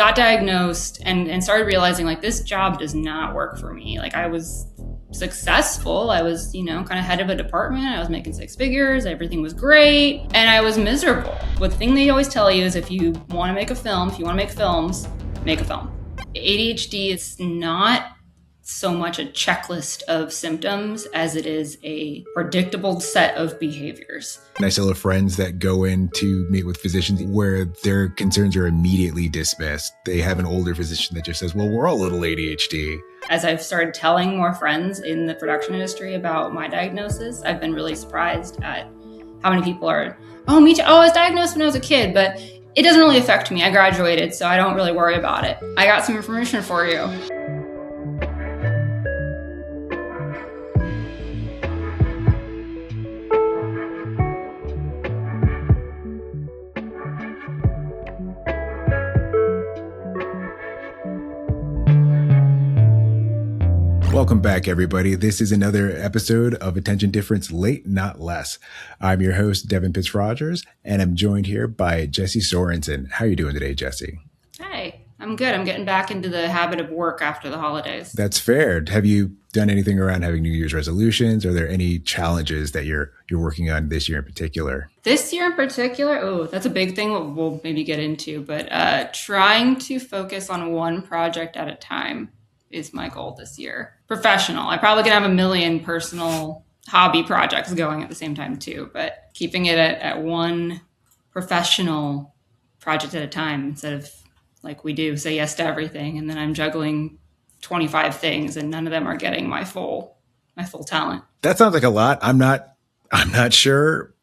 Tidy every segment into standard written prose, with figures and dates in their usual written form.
got diagnosed and started realizing like this job does not work for me. Like I was successful. I was, kind of head of a department. I was making 6 figures. Everything was great. And I was miserable. But the thing they always tell you is if you want to make a film, if you want to make films, make a film. ADHD is not so much a checklist of symptoms as it is a predictable set of behaviors. And I still have friends that go in to meet with physicians where their concerns are immediately dismissed. They have an older physician that just says, well, we're all a little ADHD. As I've started telling more friends in the production industry about my diagnosis, I've been really surprised at how many people are, oh, me too. Oh, I was diagnosed when I was a kid, but it doesn't really affect me. I graduated, so I don't really worry about it. I got some information for you. Welcome back, everybody. This is another episode of Attention Difference Late, Not Less. I'm your host, Devin Pitts-Rogers, and I'm joined here by Jessi Sorensen. How are you doing today, Jessi? Hey, I'm good. I'm getting back into the habit of work after the holidays. That's fair. Have you done anything around having New Year's resolutions? Are there any challenges that you're working on this year in particular? This year in particular, oh, that's a big thing we'll maybe get into, but trying to focus on one project at a time is my goal this year. Professional. I probably can have 1 million personal hobby projects going at the same time too, but keeping it at one professional project at a time instead of like we do, say yes to everything. And then I'm juggling 25 things and none of them are getting my full talent. That sounds like a lot. I'm not sure.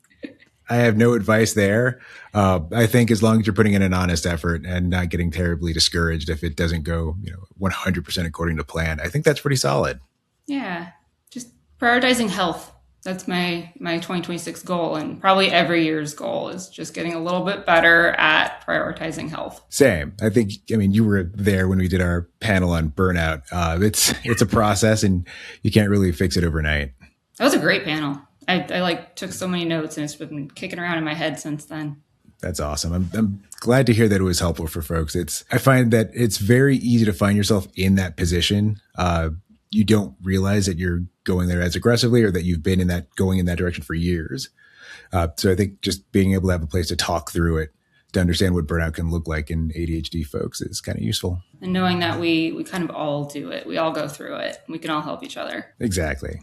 I have no advice there. I think as long as you're putting in an honest effort and not getting terribly discouraged if it doesn't go, 100% according to plan, I think that's pretty solid. Yeah. Just prioritizing health. That's my 2026 goal, and probably every year's goal is just getting a little bit better at prioritizing health. Same. You were there when we did our panel on burnout. It's a process and you can't really fix it overnight. That was a great panel. I took so many notes and it's been kicking around in my head since then. That's awesome. I'm glad to hear that it was helpful for folks. I find that it's very easy to find yourself in that position. You don't realize that you're going there as aggressively or that you've been going in that direction for years. So I think just being able to have a place to talk through it, to understand what burnout can look like in ADHD folks is kind of useful. And knowing that we kind of all do it. We all go through it. We can all help each other. Exactly.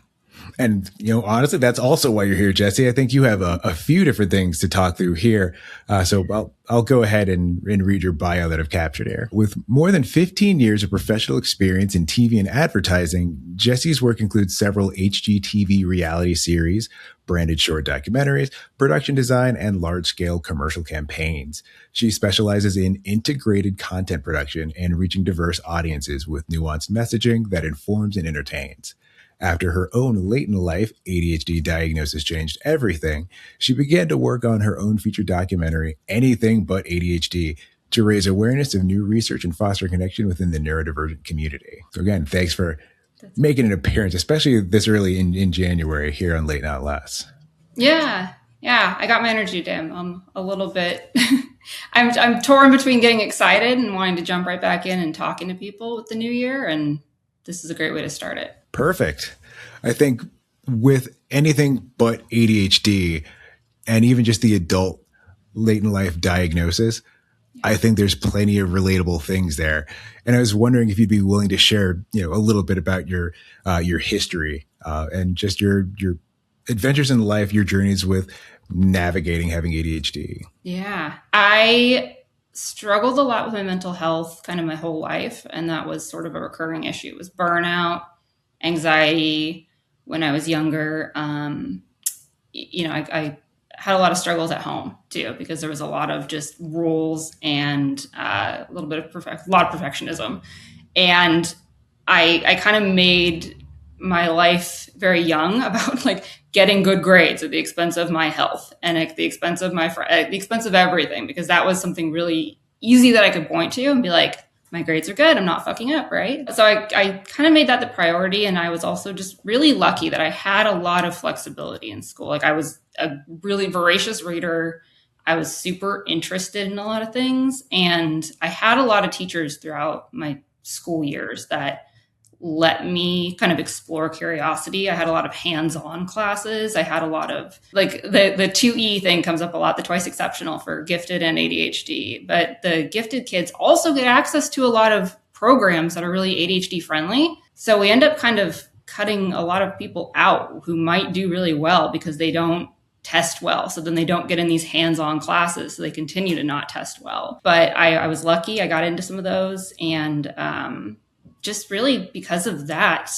And, honestly, that's also why you're here, Jessi. I think you have a few different things to talk through here. So I'll go ahead and read your bio that I've captured here. With more than 15 years of professional experience in TV and advertising, Jessi's work includes several HGTV reality series, branded short documentaries, production design, and large-scale commercial campaigns. She specializes in integrated content production and reaching diverse audiences with nuanced messaging that informs and entertains. After her own late-in-life ADHD diagnosis changed everything, she began to work on her own feature documentary, Anything But ADHD, to raise awareness of new research and foster connection within the neurodivergent community. So again, thanks for making an appearance, especially this early in January here on Late Not Less. Yeah, I got my energy down. I'm a little bit... I'm torn between getting excited and wanting to jump right back in and talking to people with the new year, and this is a great way to start it. Perfect. I think with anything but ADHD and even just the adult late in life diagnosis, I think there's plenty of relatable things there. And I was wondering if you'd be willing to share, a little bit about your history and just your adventures in life, your journeys with navigating having ADHD. Yeah, I struggled a lot with my mental health kind of my whole life. And that was sort of a recurring issue. It was burnout, anxiety when I was younger. I had a lot of struggles at home too, because there was a lot of just rules and a lot of perfectionism. And I kind of made my life very young about like getting good grades at the expense of my health and at the expense of at the expense of everything, because that was something really easy that I could point to and be like, my grades are good. I'm not fucking up, right? So I kind of made that the priority. And I was also just really lucky that I had a lot of flexibility in school. Like I was a really voracious reader. I was super interested in a lot of things. And I had a lot of teachers throughout my school years that let me kind of explore curiosity. I had a lot of hands-on classes. I had a lot of like the 2E thing comes up a lot, the twice exceptional for gifted and ADHD. But the gifted kids also get access to a lot of programs that are really ADHD friendly. So we end up kind of cutting a lot of people out who might do really well because they don't test well. So then they don't get in these hands-on classes. So they continue to not test well. But I was lucky. I got into some of those, and just really because of that,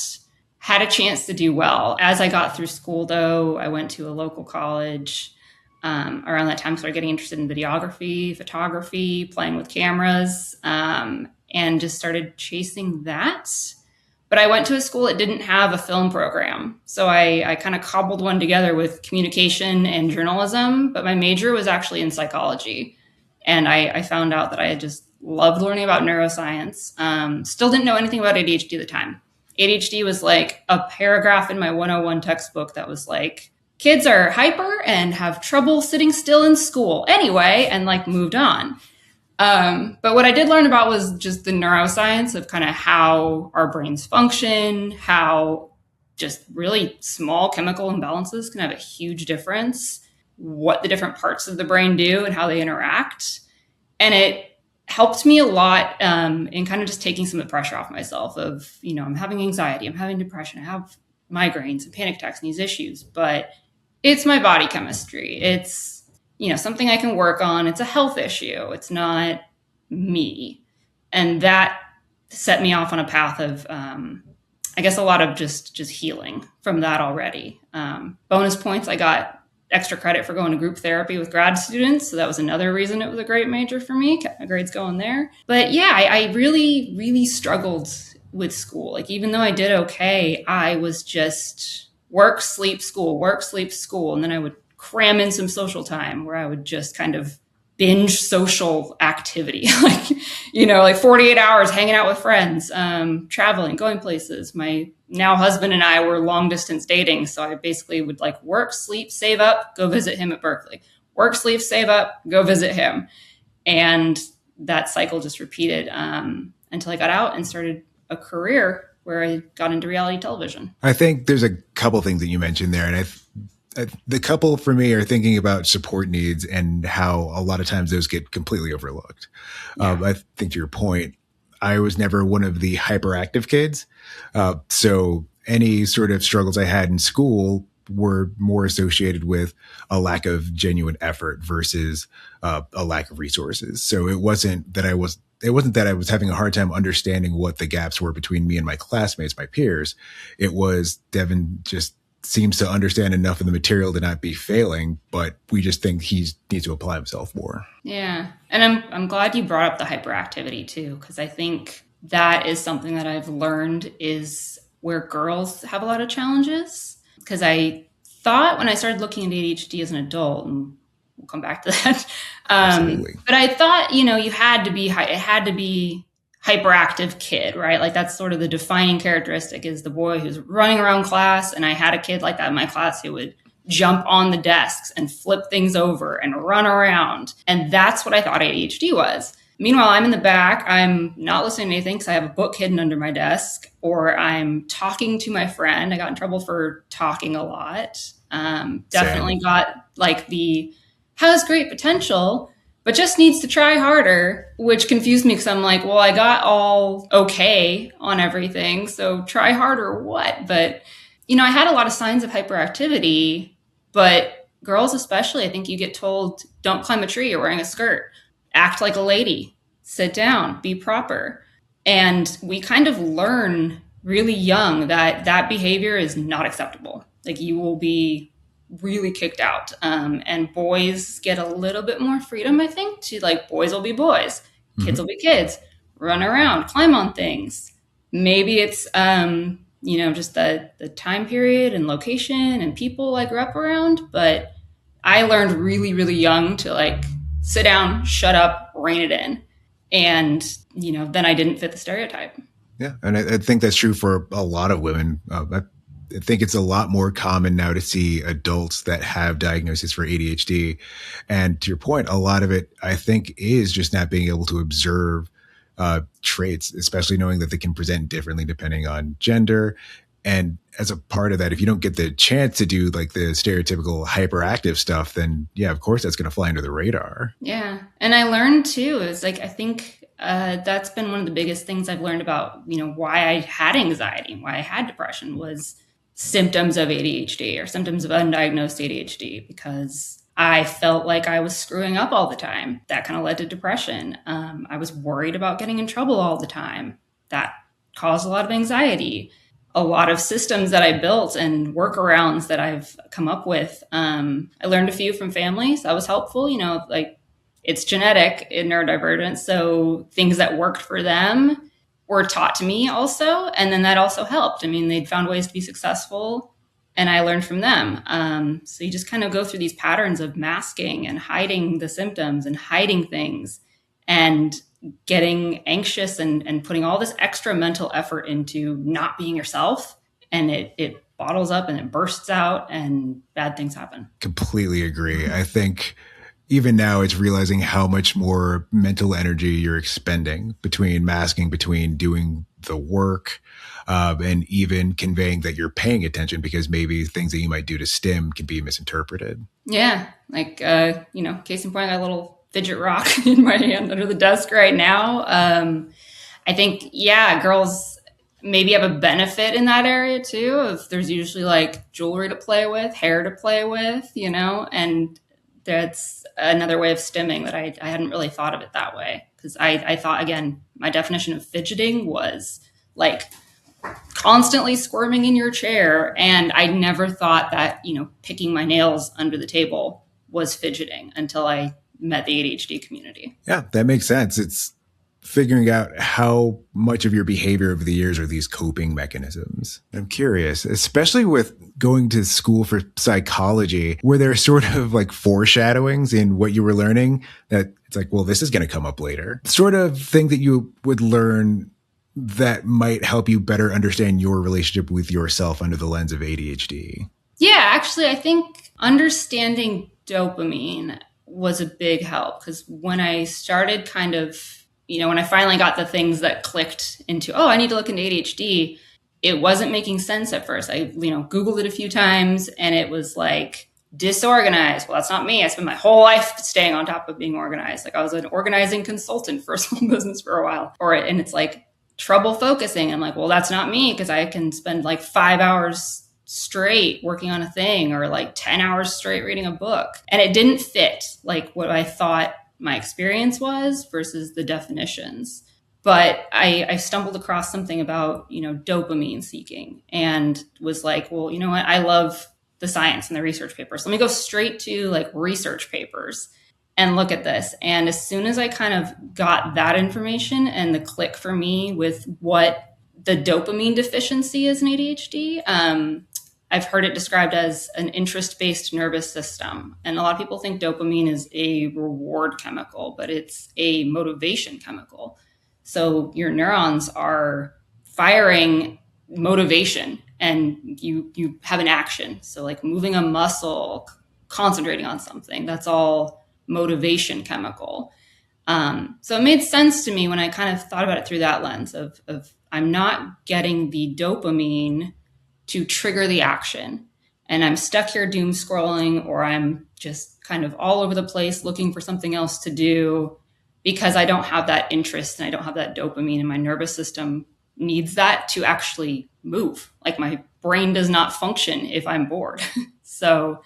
had a chance to do well. As I got through school, though, I went to a local college. Around that time, started getting interested in videography, photography, playing with cameras, and just started chasing that. But I went to a school that didn't have a film program. So I kind of cobbled one together with communication and journalism, but my major was actually in psychology. And I found out that I had just loved learning about neuroscience. Still didn't know anything about ADHD at the time. ADHD was like a paragraph in my 101 textbook that was like, kids are hyper and have trouble sitting still in school anyway, and like moved on. But what I did learn about was just the neuroscience of kind of how our brains function, how just really small chemical imbalances can have a huge difference, what the different parts of the brain do and how they interact. And it helped me a lot in kind of just taking some of the pressure off myself of, I'm having anxiety, I'm having depression, I have migraines and panic attacks and these issues, but it's my body chemistry. It's something I can work on. It's a health issue. It's not me. And that set me off on a path of, I guess, a lot of just healing from that already. Bonus points, I got extra credit for going to group therapy with grad students. So that was another reason it was a great major for me. Kept my grades going there. But yeah, I really, really struggled with school. Like, even though I did okay, I was just work, sleep, school, work, sleep, school. And then I would cram in some social time where I would just kind of binge social activity, like 48 hours hanging out with friends, traveling, going places. My now husband and I were long distance dating. So I basically would like work, sleep, save up, go visit him at Berkeley, work, sleep, save up, go visit him. And that cycle just repeated until I got out and started a career where I got into reality television. I think there's a couple things that you mentioned there. And the couple for me are thinking about support needs and how a lot of times those get completely overlooked. Yeah. I think to your point, I was never one of the hyperactive kids. So any sort of struggles I had in school were more associated with a lack of genuine effort versus a lack of resources. So it wasn't that I was having a hard time understanding what the gaps were between me and my classmates, my peers. It was Devin just seems to understand enough of the material to not be failing, but we just think he needs to apply himself more. Yeah. And I'm glad you brought up the hyperactivity too, because I think that is something that I've learned is where girls have a lot of challenges. Because I thought when I started looking at ADHD as an adult, and we'll come back to that, but I thought, it had to be hyperactive kid, right? Like that's sort of the defining characteristic is the boy who's running around class. And I had a kid like that in my class who would jump on the desks and flip things over and run around. And that's what I thought ADHD was. Meanwhile, I'm in the back. I'm not listening to anything because I have a book hidden under my desk, or I'm talking to my friend. I got in trouble for talking a lot. Definitely got like has great potential, but just needs to try harder, which confused me because I'm like, well, I got all okay on everything. So try harder what? But, I had a lot of signs of hyperactivity, but girls especially, I think you get told, don't climb a tree, you're wearing a skirt, act like a lady, sit down, be proper. And we kind of learn really young that behavior is not acceptable. Like you will be really kicked out. And boys get a little bit more freedom, I think, to like boys will be boys, kids will be kids, run around, climb on things. Maybe it's, just the time period and location and people I grew up around. But I learned really, really young to like sit down, shut up, rein it in. And, then I didn't fit the stereotype. Yeah. And I think that's true for a lot of women. I think it's a lot more common now to see adults that have diagnoses for ADHD. And to your point, a lot of it, I think, is just not being able to observe traits, especially knowing that they can present differently depending on gender. And as a part of that, if you don't get the chance to do like the stereotypical hyperactive stuff, then yeah, of course, that's going to fly under the radar. Yeah. And I learned too, is like, I think that's been one of the biggest things I've learned about, why I had anxiety, why I had depression was symptoms of ADHD or symptoms of undiagnosed ADHD, because I felt like I was screwing up all the time. That kind of led to depression. I was worried about getting in trouble all the time. That caused a lot of anxiety. A lot of systems that I built and workarounds that I've come up with. I learned a few from family, so that was helpful. Like it's genetic in neurodivergence, so things that worked for them were taught to me also, and then that also helped. I mean, they'd found ways to be successful, and I learned from them. So you just kind of go through these patterns of masking and hiding the symptoms and hiding things, and getting anxious and putting all this extra mental effort into not being yourself, and it bottles up and it bursts out and bad things happen. Completely agree. I think even now it's realizing how much more mental energy you're expending between masking, between doing the work, and even conveying that you're paying attention, because maybe things that you might do to stim can be misinterpreted. Yeah. Like, case in point, I got a little fidget rock in my hand under the desk right now. I think, girls maybe have a benefit in that area too. If there's usually like jewelry to play with, hair to play with, and that's another way of stimming that I hadn't really thought of it that way. Because I thought, again, my definition of fidgeting was like constantly squirming in your chair. And I never thought that, picking my nails under the table was fidgeting until I met the ADHD community. Yeah, that makes sense. It's figuring out how much of your behavior over the years are these coping mechanisms. I'm curious, especially with going to school for psychology, were there sort of like foreshadowings in what you were learning that it's like, well, this is going to come up later? Sort of thing that you would learn that might help you better understand your relationship with yourself under the lens of ADHD? Yeah, actually, I think understanding dopamine was a big help, because when I started kind of, when I finally got the things that clicked into, I need to look into ADHD, it wasn't making sense at first. I, Googled it a few times and it was like disorganized. Well, that's not me. I spent my whole life staying on top of being organized. Like I was an organizing consultant for a small business for a while. And it's like trouble focusing. I'm like, well, that's not me, because I can spend like 5 hours straight working on a thing, or like 10 hours straight reading a book. And it didn't fit like what I thought my experience was versus the definitions. But I stumbled across something about, dopamine seeking, and was like, well, you know what? I love the science and the research papers. Let me go straight to like research papers and look at this. And as soon as I kind of got that information and the click for me with what the dopamine deficiency is in ADHD, I've heard it described as an interest-based nervous system. And a lot of people think dopamine is a reward chemical, but it's a motivation chemical. So your neurons are firing motivation, and you have an action. So like moving a muscle, concentrating on something, that's all motivation chemical. So it made sense to me when I kind of thought about it through that lens of I'm not getting the dopamine to trigger the action. And I'm stuck here doom scrolling, or I'm just kind of all over the place looking for something else to do, because I don't have that interest and I don't have that dopamine, and my nervous system needs that to actually move. Like my brain does not function if I'm bored. So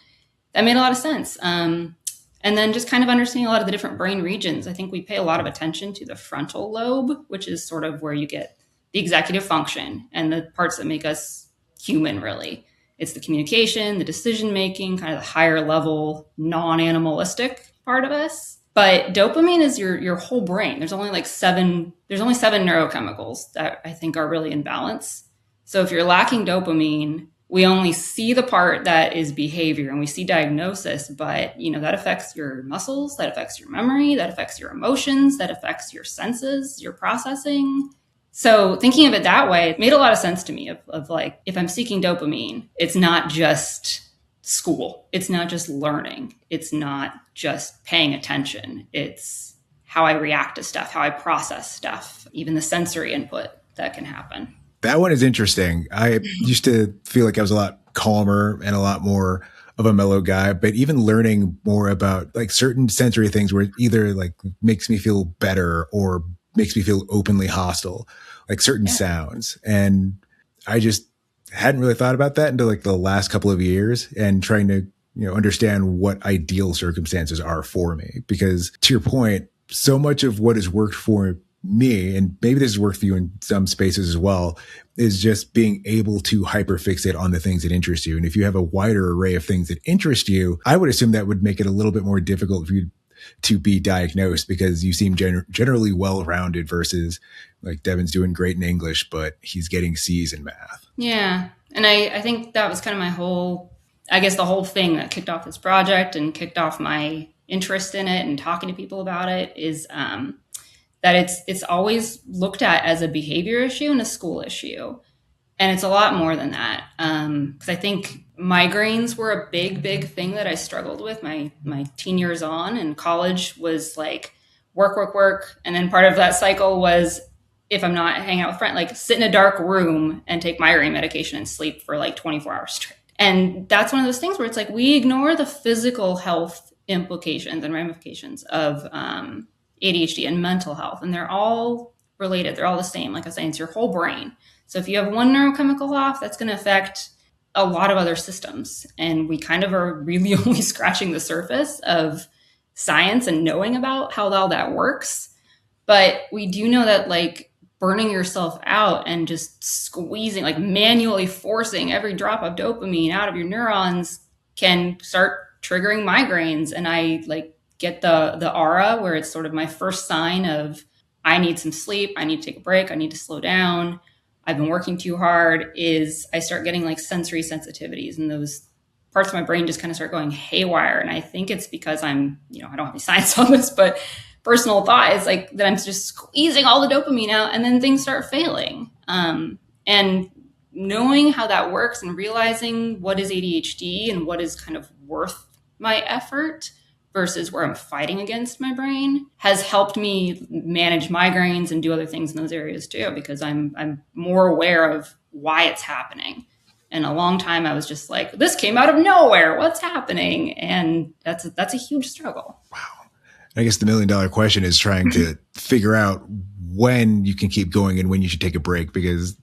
that made a lot of sense. And then just kind of understanding a lot of the different brain regions. I think we pay a lot of attention to the frontal lobe, which is sort of where you get the executive function and the parts that make us human, really. It's the communication, the decision-making, kind of the higher level, non-animalistic part of us. But dopamine is your whole brain. There's only seven neurochemicals that I think are really in balance. So if you're lacking dopamine, we only see the part that is behavior and we see diagnosis, but that affects your muscles, that affects your memory, that affects your emotions, that affects your senses, your processing. So thinking of it that way made a lot of sense to me of like, if I'm seeking dopamine, it's not just school. It's not just learning. It's not just paying attention. It's how I react to stuff, how I process stuff, even the sensory input that can happen. That one is interesting. I used to feel like I was a lot calmer and a lot more of a mellow guy, but even learning more about like certain sensory things where it either like makes me feel better or makes me feel openly hostile, like certain sounds. And I just hadn't really thought about that until like the last couple of years and trying to, understand what ideal circumstances are for me. Because to your point, so much of what has worked for me, and maybe this has worked for you in some spaces as well, is just being able to hyperfixate on the things that interest you. And if you have a wider array of things that interest you, I would assume that would make it a little bit more difficult for you to be diagnosed because you seem generally well-rounded versus like Devin's doing great in English, but he's getting C's in math. Yeah. And I think that was kind of my whole, I guess the whole thing that kicked off this project and kicked off my interest in it and talking to people about it is, that it's always looked at as a behavior issue and a school issue. And it's a lot more than that. Because I think migraines were a big thing that I struggled with my teen years on. And college was like work. And then part of that cycle was, if I'm not hanging out with friends, like sit in a dark room and take migraine medication and sleep for like 24 hours straight. And that's one of those things where it's like we ignore the physical health implications and ramifications of ADHD and mental health. And they're all related. They're all the same. Like I was saying, it's your whole brain. So if you have one neurochemical off, that's going to affect a lot of other systems. And we kind of are really only scratching the surface of science and knowing about how all that works. But we do know that like burning yourself out and just squeezing, like manually forcing every drop of dopamine out of your neurons can start triggering migraines. And I like get the aura where it's sort of my first sign of I need some sleep, I need to take a break, I need to slow down, I've been working too hard, is I start getting like sensory sensitivities and those parts of my brain just kind of start going haywire. And I think it's because I'm, I don't have any science on this, but personal thought is like that I'm just squeezing all the dopamine out and then things start failing. And knowing how that works and realizing what is ADHD and what is kind of worth my effort versus where I'm fighting against my brain has helped me manage migraines and do other things in those areas too, because I'm more aware of why it's happening. And a long time I was just like, this came out of nowhere. What's happening? And that's a huge struggle. Wow. I guess the $1 million question is trying to figure out when you can keep going and when you should take a break, because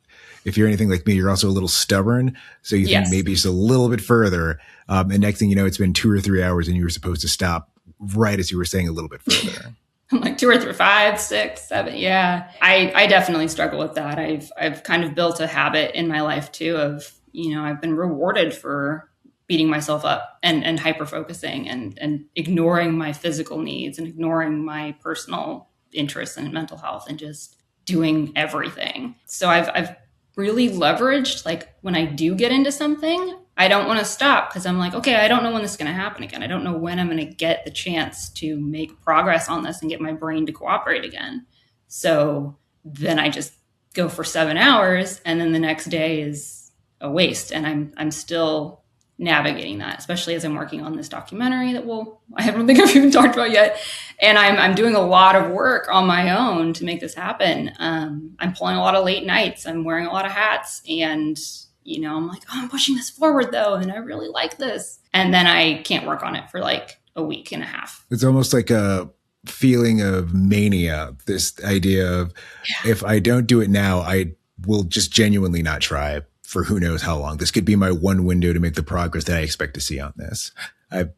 if you're anything like me, you're also a little stubborn. So you think maybe just a little bit further. And next thing you know, it's been 2 or 3 hours and you were supposed to stop right as you were saying a little bit further. I'm like 2 or 3, 5, 6, 7. Yeah. I definitely struggle with that. I've kind of built a habit in my life too of, I've been rewarded for beating myself up and hyper focusing and ignoring my physical needs and ignoring my personal interests and mental health and just doing everything. So I've really leveraged, like when I do get into something, I don't want to stop because I'm like, okay, I don't know when this is going to happen again. I don't know when I'm going to get the chance to make progress on this and get my brain to cooperate again. So then I just go for 7 hours and then the next day is a waste. And I'm still navigating that, especially as I'm working on this documentary that I don't think I've even talked about yet. And I'm doing a lot of work on my own to make this happen. I'm pulling a lot of late nights. I'm wearing a lot of hats and, I'm like, I'm pushing this forward though. And I really like this. And then I can't work on it for like a week and a half. It's almost like a feeling of mania. This idea of if I don't do it now, I will just genuinely not try for who knows how long. This could be my one window to make the progress that I expect to see on this. I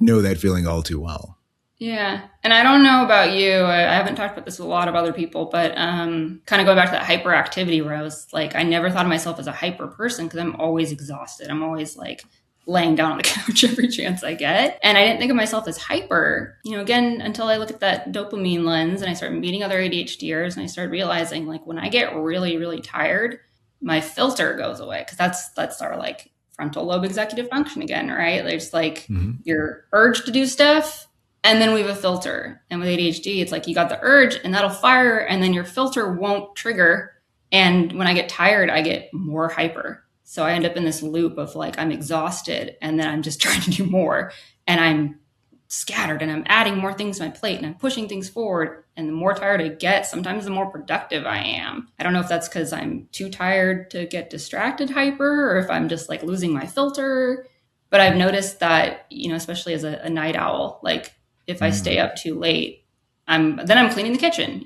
know that feeling all too well. Yeah. And I don't know about you. I haven't talked about this with a lot of other people, but kind of going back to that hyperactivity where I was like, I never thought of myself as a hyper person because I'm always exhausted. I'm always like laying down on the couch every chance I get. And I didn't think of myself as hyper, again, until I look at that dopamine lens and I started meeting other ADHDers and I started realizing like when I get really, really tired, my filter goes away because that's our like frontal lobe executive function again, right? There's like your urge to do stuff. And then we have a filter. And with ADHD, it's like you got the urge and that'll fire, and then your filter won't trigger. And when I get tired, I get more hyper. So I end up in this loop of like, I'm exhausted and then I'm just trying to do more. And I'm scattered and I'm adding more things to my plate and I'm pushing things forward. And the more tired I get, sometimes the more productive I am. I don't know if that's because I'm too tired to get distracted hyper, or if I'm just like losing my filter. But I've noticed that, especially as a night owl, like if I stay up too late, I'm cleaning the kitchen,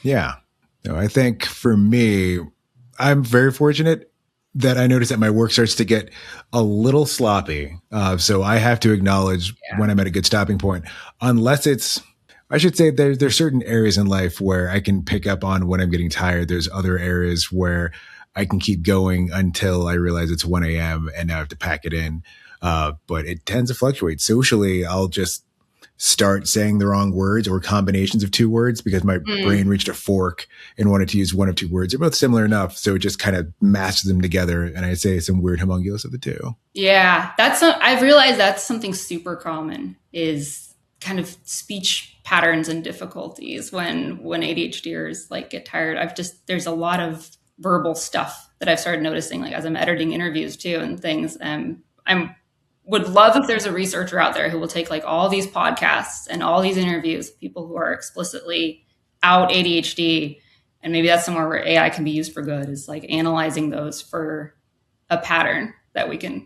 Yeah. No, I think for me, I'm very fortunate that I notice that my work starts to get a little sloppy. So I have to acknowledge when I'm at a good stopping point, unless I should say there's certain areas in life where I can pick up on when I'm getting tired. There's other areas where I can keep going until I realize it's 1 a.m. and now I have to pack it in. But it tends to fluctuate. Socially, I'll just start saying the wrong words or combinations of two words because my brain reached a fork and wanted to use one of two words. They're both similar enough. So it just kind of mashes them together. And I say some weird homunculus of the two. Yeah. I've realized that's something super common, is kind of speech patterns and difficulties when ADHDers like get tired. There's a lot of verbal stuff that I've started noticing, like as I'm editing interviews too and things. Would love if there's a researcher out there who will take like all these podcasts and all these interviews, people who are explicitly out ADHD. And maybe that's somewhere where AI can be used for good, is like analyzing those for a pattern that we can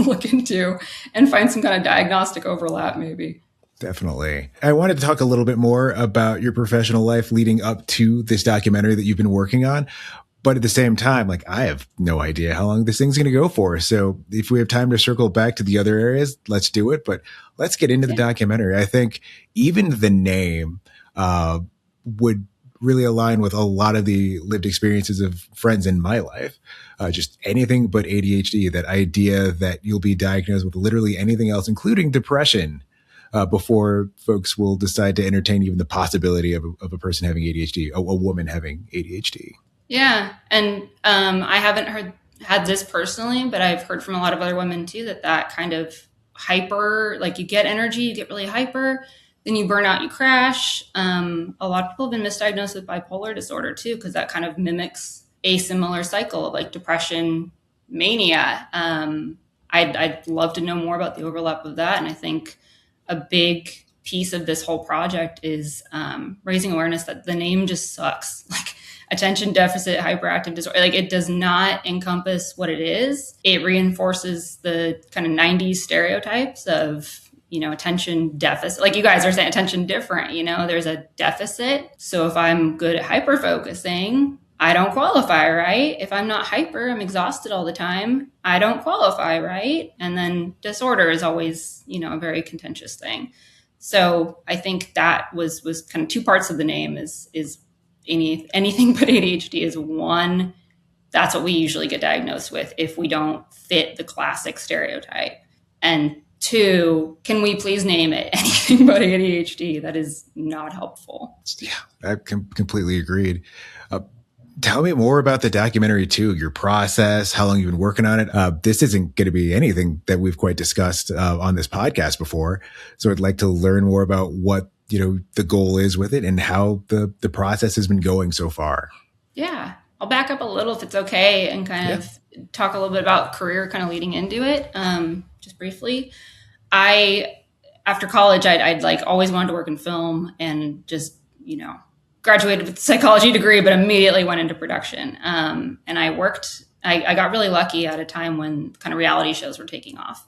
look into and find some kind of diagnostic overlap maybe. Definitely. I wanted to talk a little bit more about your professional life leading up to this documentary that you've been working on. But at the same time, like, I have no idea how long this thing's going to go for. So if we have time to circle back to the other areas, let's do it. But let's get into the documentary. I think even the name would really align with a lot of the lived experiences of friends in my life. Just anything but ADHD, that idea that you'll be diagnosed with literally anything else, including depression, before folks will decide to entertain even the possibility of a person having ADHD, a woman having ADHD. Yeah. And I haven't had this personally, but I've heard from a lot of other women too, that kind of hyper, like you get energy, you get really hyper, then you burn out, you crash. A lot of people have been misdiagnosed with bipolar disorder too, because that kind of mimics a similar cycle of like depression, mania. I'd love to know more about the overlap of that. And I think a big piece of this whole project is raising awareness that the name just sucks. Like, attention deficit hyperactive disorder, like it does not encompass what it is. It reinforces the kind of 90s stereotypes of, attention deficit. Like you guys are saying, attention different, there's a deficit. So if I'm good at hyper focusing, I don't qualify, right? If I'm not hyper, I'm exhausted all the time, I don't qualify, right? And then disorder is always, a very contentious thing. So I think that was kind of two parts of the name is anything but ADHD is one. That's what we usually get diagnosed with if we don't fit the classic stereotype. And two, can we please name it anything but ADHD? That is not helpful. Yeah, I completely agreed. Tell me more about the documentary too, your process, how long you've been working on it. This isn't going to be anything that we've quite discussed on this podcast before. So I'd like to learn more about what the goal is with it and how the process has been going so far. Yeah. I'll back up a little if it's okay and kind of talk a little bit about career kind of leading into it. Just briefly, after college, I'd like always wanted to work in film and just, graduated with a psychology degree, but immediately went into production. And I got really lucky at a time when kind of reality shows were taking off.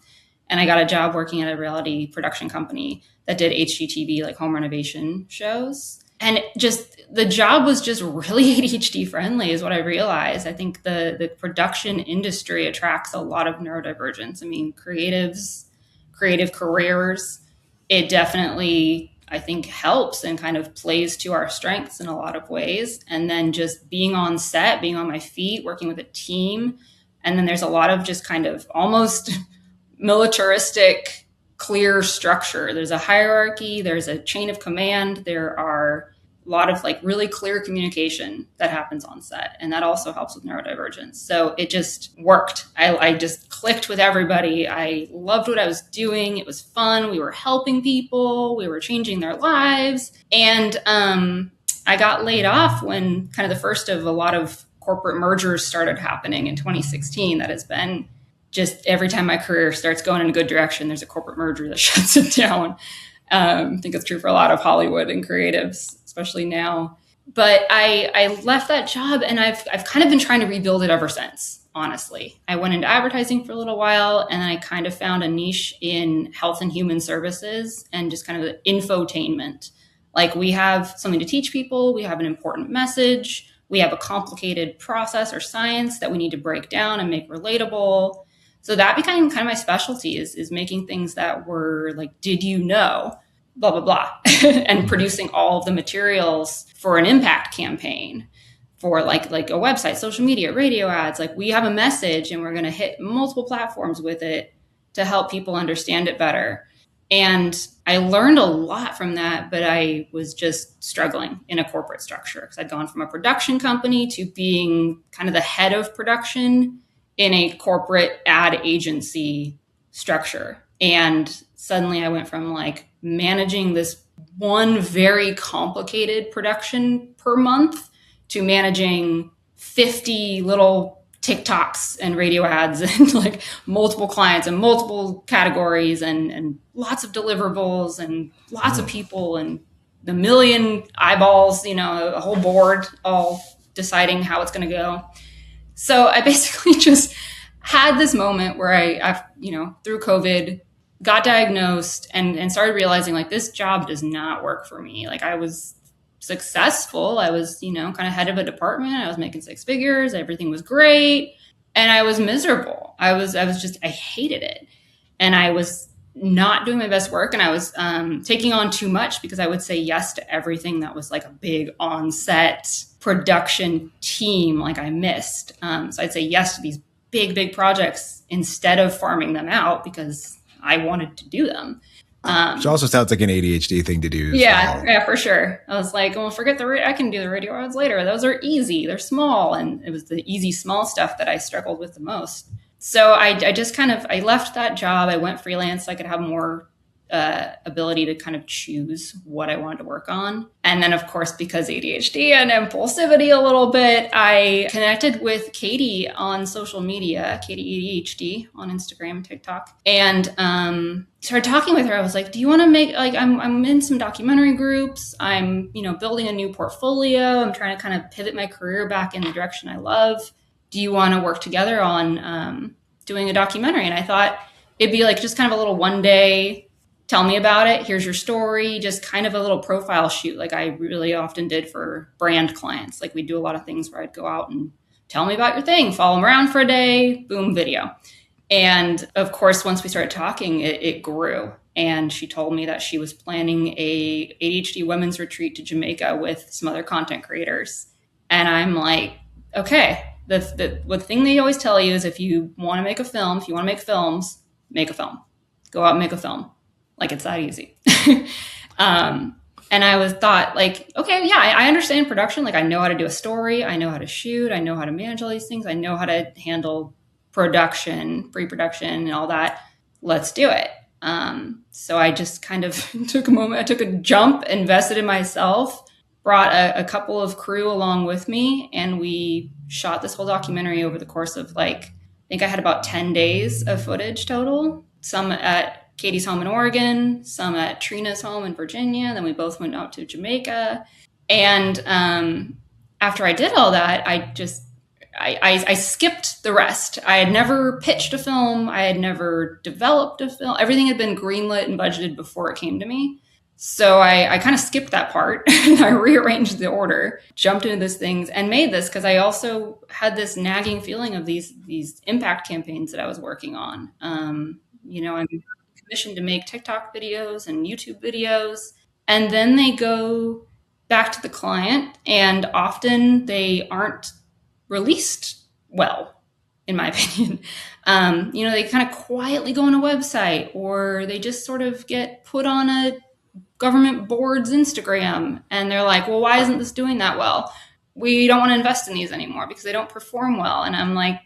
And I got a job working at a reality production company that did HGTV, like home renovation shows. And just the job was just really ADHD friendly is what I realized. I think the production industry attracts a lot of neurodivergence. I mean, creative careers, it definitely, I think, helps and kind of plays to our strengths in a lot of ways. And then just being on set, being on my feet, working with a team. And then there's a lot of just kind of almost militaristic, clear structure. There's a hierarchy, there's a chain of command, there are lot of like really clear communication that happens on set. And that also helps with neurodivergence. So it just worked. I just clicked with everybody. I loved what I was doing. It was fun. We were helping people. We were changing their lives. And I got laid off when kind of the first of a lot of corporate mergers started happening in 2016. That has been just every time my career starts going in a good direction, there's a corporate merger that shuts it down. I think it's true for a lot of Hollywood and creatives, especially now. But I left that job, and I've kind of been trying to rebuild it ever since, honestly. I went into advertising for a little while, and I kind of found a niche in health and human services and just kind of the infotainment. Like, we have something to teach people, we have an important message, we have a complicated process or science that we need to break down and make relatable. So that became kind of my specialty, is making things that were like, did you know, blah, blah, blah, and producing all of the materials for an impact campaign for like a website, social media, radio ads. Like, we have a message and we're going to hit multiple platforms with it to help people understand it better. And I learned a lot from that, but I was just struggling in a corporate structure because I'd gone from a production company to being kind of the head of production in a corporate ad agency structure. And suddenly I went from like managing this one very complicated production per month to managing 50 little TikToks and radio ads and like multiple clients and multiple categories and lots of deliverables and lots of people and a million eyeballs, a whole board all deciding how it's going to go. So I basically just had this moment where I through COVID, got diagnosed and started realizing like this job does not work for me. Like, I was successful. I was, kind of head of a department. I was making six figures. Everything was great. And I was miserable. I hated it. And I was not doing my best work. And I was taking on too much because I would say yes to everything that was like a big on-set production team like I missed. So I'd say yes to these big projects instead of farming them out because I wanted to do them. Which also sounds like an ADHD thing to do. Yeah, for sure. I was like, well, forget I can do the radio ads later. Those are easy. They're small. And it was the easy, small stuff that I struggled with the most. So I just I left that job. I went freelance so I could have more ability to kind of choose what I wanted to work on. And then, of course, because ADHD and impulsivity a little bit, I connected with Katie on social media, Katie ADHD on Instagram and TikTok, and started talking with her. I was like, do you want to make, like, I'm in some documentary groups. I'm, building a new portfolio. I'm trying to kind of pivot my career back in the direction I love. Do you want to work together on doing a documentary? And I thought it'd be like just kind of a little one day, tell me about it. Here's your story. Just kind of a little profile shoot like I really often did for brand clients. Like, we do a lot of things where I'd go out and tell me about your thing, follow them around for a day, boom, video. And of course, once we started talking, it grew. And she told me that she was planning a ADHD women's retreat to Jamaica with some other content creators. And I'm like, okay, the thing they always tell you is if you want to make a film, if you want to make films, make a film. Go out and make a film. Like, it's that easy. And I thought like, okay, yeah, I understand production. Like, I know how to do a story. I know how to shoot. I know how to manage all these things. I know how to handle production, pre-production and all that. Let's do it. So I just kind of took a moment. I took a jump, invested in myself, brought a couple of crew along with me. And we shot this whole documentary over the course of I think I had about 10 days of footage total. Some at Katie's home in Oregon, some at Trina's home in Virginia. Then we both went out to Jamaica. And after I did all that, I skipped the rest. I had never pitched a film. I had never developed a film. Everything had been greenlit and budgeted before it came to me. So I kind of skipped that part. I rearranged the order, jumped into these things and made this because I also had this nagging feeling of these impact campaigns that I was working on. I'm commissioned to make TikTok videos and YouTube videos, and then they go back to the client, and often they aren't released well, in my opinion. They kind of quietly go on a website, or they just sort of get put on a government board's Instagram, and they're like, well, why isn't this doing that well? We don't want to invest in these anymore because they don't perform well. And I'm like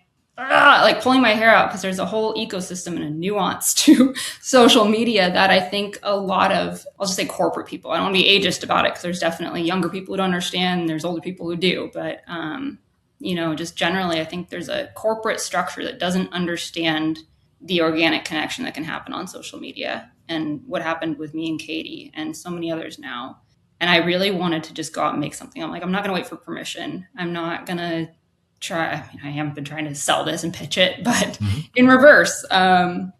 pulling my hair out because there's a whole ecosystem and a nuance to social media that I think a lot of, I'll just say corporate people, I don't want to be ageist about it because there's definitely younger people who don't understand and there's older people who do. But, just generally, I think there's a corporate structure that doesn't understand the organic connection that can happen on social media and what happened with me and Katie and so many others now. And I really wanted to just go out and make something. I'm like, I'm not going to wait for permission. I'm not going to try. I mean, I haven't been trying to sell this and pitch it, but in reverse.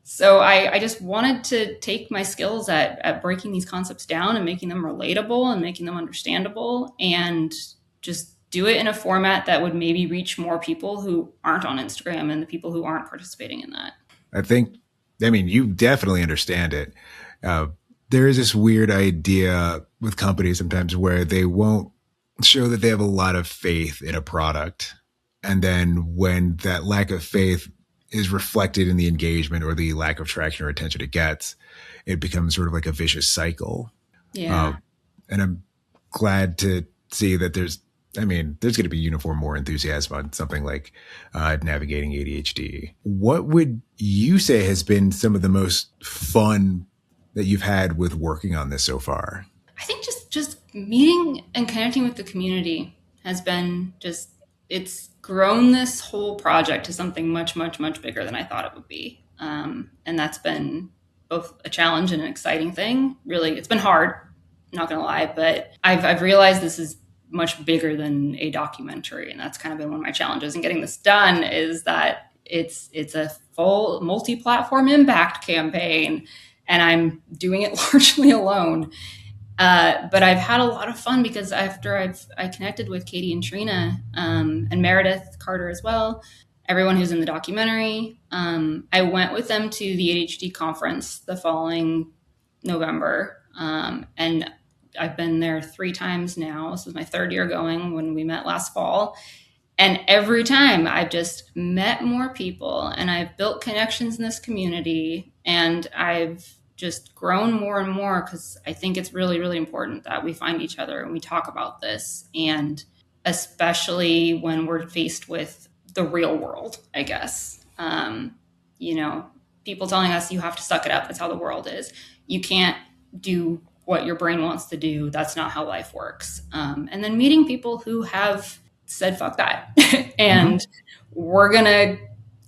So I just wanted to take my skills at breaking these concepts down and making them relatable and making them understandable and just do it in a format that would maybe reach more people who aren't on Instagram and the people who aren't participating in that. I mean, you definitely understand it. There is this weird idea with companies sometimes where they won't show that they have a lot of faith in a product. And then when that lack of faith is reflected in the engagement or the lack of traction or attention it gets, it becomes sort of like a vicious cycle. Yeah. And I'm glad to see that there's going to be uniform more enthusiasm on something like navigating ADHD. What would you say has been some of the most fun that you've had with working on this so far? I think just meeting and connecting with the community has been it's grown this whole project to something much, much, much bigger than I thought it would be. And that's been both a challenge and an exciting thing. Really, it's been hard, I'm not going to lie, but I've realized this is much bigger than a documentary. And that's kind of been one of my challenges in getting this done is that it's a full multi-platform impact campaign and I'm doing it largely alone. But I've had a lot of fun because after I connected with Katie and Trina and Meredith Carter as well, everyone who's in the documentary, I went with them to the ADHD conference the following November. And I've been there 3 times now. This is my 3rd year going when we met last fall. And every time I've just met more people and I've built connections in this community and I've just grown more and more because I think it's really, really important that we find each other and we talk about this. And especially when we're faced with the real world, I guess. People telling us you have to suck it up. That's how the world is. You can't do what your brain wants to do. That's not how life works. And then meeting people who have said, fuck that. And we're going to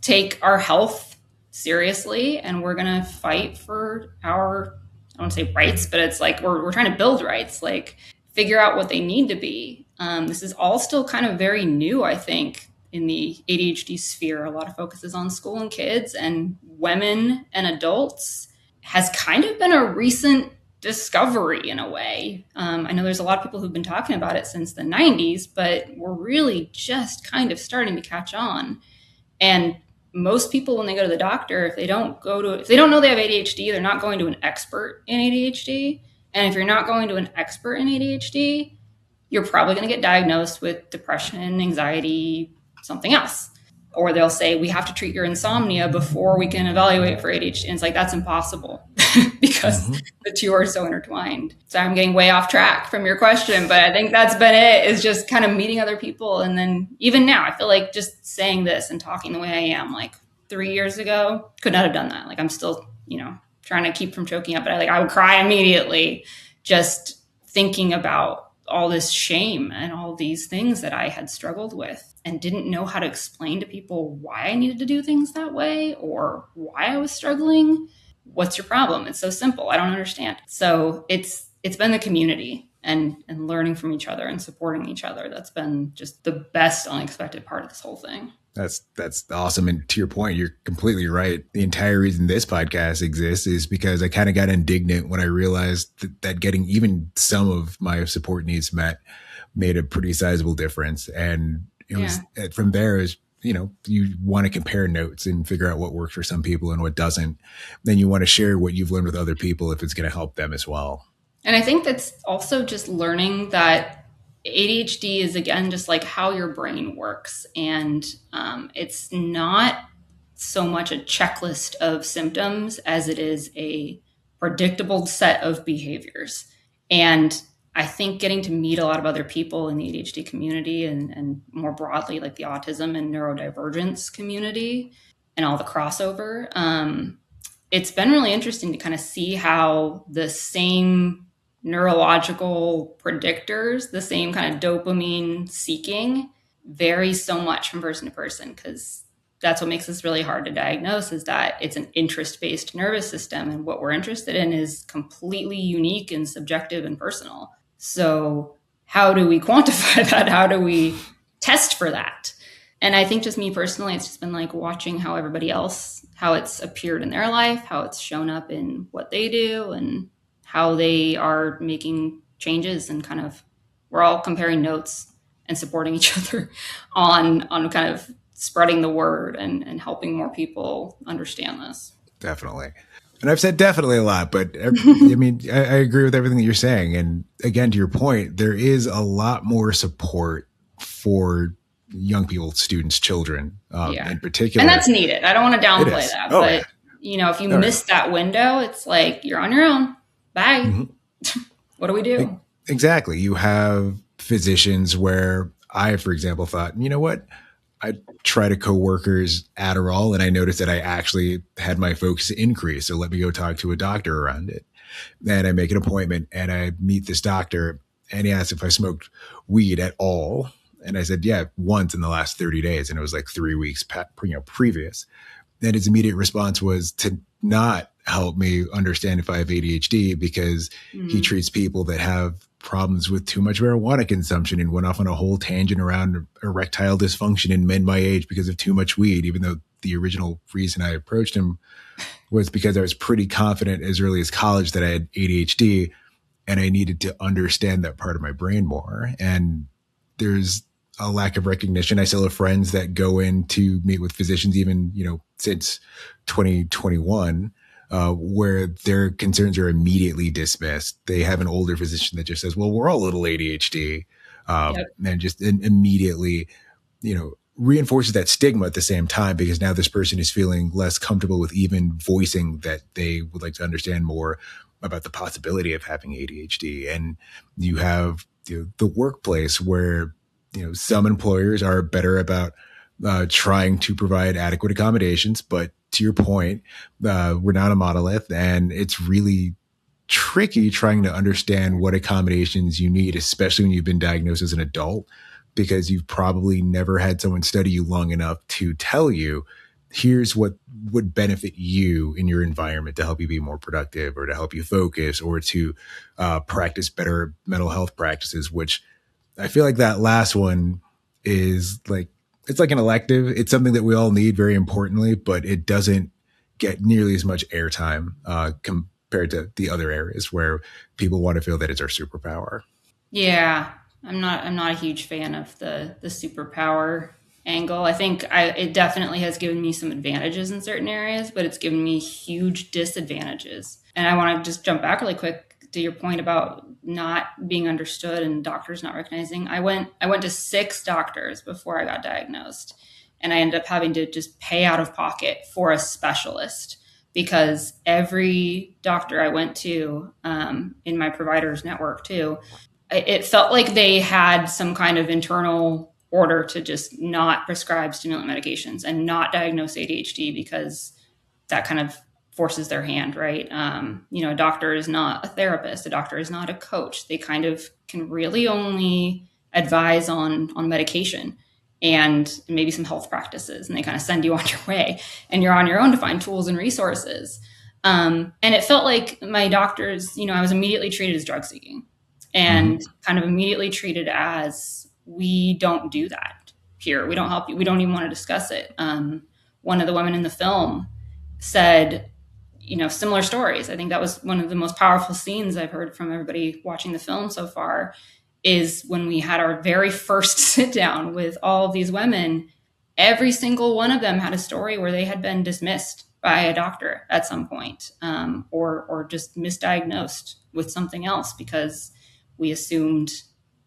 take our health seriously and we're going to fight for our, I don't want to say rights, but it's like, we're trying to build rights, like figure out what they need to be. This is all still kind of very new, I think, in the ADHD sphere. A lot of focus is on school and kids and women and adults has kind of been a recent discovery in a way. I know there's a lot of people who've been talking about it since the 90s, but we're really just kind of starting to catch on. And most people, when they go to the doctor, if they don't know they have ADHD, they're not going to an expert in ADHD. And if you're not going to an expert in ADHD, you're probably going to get diagnosed with depression, anxiety, something else. Or they'll say, we have to treat your insomnia before we can evaluate for ADHD. And it's like, that's impossible because the two are so intertwined. So I'm getting way off track from your question, but I think that's been it, is just kind of meeting other people. And then even now, I feel like just saying this and talking the way I am, like 3 years ago, could not have done that. Like I'm still, trying to keep from choking up, but I would cry immediately just thinking about all this shame and all these things that I had struggled with and didn't know how to explain to people why I needed to do things that way or why I was struggling. What's your problem? It's so simple. I don't understand. So it's been the community and learning from each other and supporting each other. That's been just the best unexpected part of this whole thing. That's awesome. And to your point, you're completely right. The entire reason this podcast exists is because I kind of got indignant when I realized that getting even some of my support needs met made a pretty sizable difference. And it was from there is, you want to compare notes and figure out what works for some people and what doesn't. Then you want to share what you've learned with other people if it's going to help them as well. And I think that's also just learning that ADHD is, again, just like how your brain works. And it's not so much a checklist of symptoms as it is a predictable set of behaviors. And I think getting to meet a lot of other people in the ADHD community and more broadly, like the autism and neurodivergence community and all the crossover, it's been really interesting to kind of see how the same neurological predictors, the same kind of dopamine seeking, vary so much from person to person, because that's what makes this really hard to diagnose, is that it's an interest-based nervous system, and what we're interested in is completely unique and subjective and personal. So how do we quantify that? How do we test for that? And I think just me personally, it's just been like watching how everybody else, how it's appeared in their life, how it's shown up in what they do, and how they are making changes, and kind of we're all comparing notes and supporting each other on kind of spreading the word and helping more people understand this. Definitely. And I've said definitely a lot, but I mean, I agree with everything that you're saying. And again, to your point, there is a lot more support for young people, students, children, in particular. And that's needed. I don't want to downplay that, but if you miss that window, it's like you're on your own. Bye. Mm-hmm. What do we do? Exactly. You have physicians where I, for example, thought, you know what? I tried a coworker's Adderall and I noticed that I actually had my focus increase. So let me go talk to a doctor around it. Then I make an appointment and I meet this doctor and he asked if I smoked weed at all. And I said, yeah, once in the last 30 days. And it was like 3 weeks previous. Then his immediate response was to not help me understand if I have ADHD, because he treats people that have problems with too much marijuana consumption, and went off on a whole tangent around erectile dysfunction in men my age because of too much weed, even though the original reason I approached him was because I was pretty confident as early as college that I had ADHD and I needed to understand that part of my brain more. And there's a lack of recognition. I still have friends that go in to meet with physicians, even, since 2021, where their concerns are immediately dismissed. They have an older physician that just says, well, we're all a little ADHD. And just immediately, reinforces that stigma at the same time, because now this person is feeling less comfortable with even voicing that they would like to understand more about the possibility of having ADHD. And you have the workplace where, some employers are better about trying to provide adequate accommodations. But to your point, we're not a monolith, and it's really tricky trying to understand what accommodations you need, especially when you've been diagnosed as an adult, because you've probably never had someone study you long enough to tell you, here's what would benefit you in your environment to help you be more productive, or to help you focus, or to practice better mental health practices, which I feel like that last one is like, it's like an elective. It's something that we all need very importantly, but it doesn't get nearly as much airtime compared to the other areas where people want to feel that it's our superpower. Yeah, I'm not a huge fan of the superpower angle. I think it definitely has given me some advantages in certain areas, but it's given me huge disadvantages. And I want to just jump back really quick to your point about not being understood and doctors not recognizing. I went to 6 doctors before I got diagnosed, and I ended up having to just pay out of pocket for a specialist, because every doctor I went to in my providers network too, it felt like they had some kind of internal order to just not prescribe stimulant medications and not diagnose ADHD, because that kind of forces their hand, right? A doctor is not a therapist. A doctor is not a coach. They kind of can really only advise on medication and maybe some health practices, and they kind of send you on your way, and you're on your own to find tools and resources. And it felt like my doctors, I was immediately treated as drug seeking, and kind of immediately treated as, we don't do that here. We don't help you. We don't even want to discuss it. One of the women in the film said, similar stories. I think that was one of the most powerful scenes I've heard from everybody watching the film so far, is when we had our very first sit down with all of these women. Every single one of them had a story where they had been dismissed by a doctor at some point, or just misdiagnosed with something else, because we assumed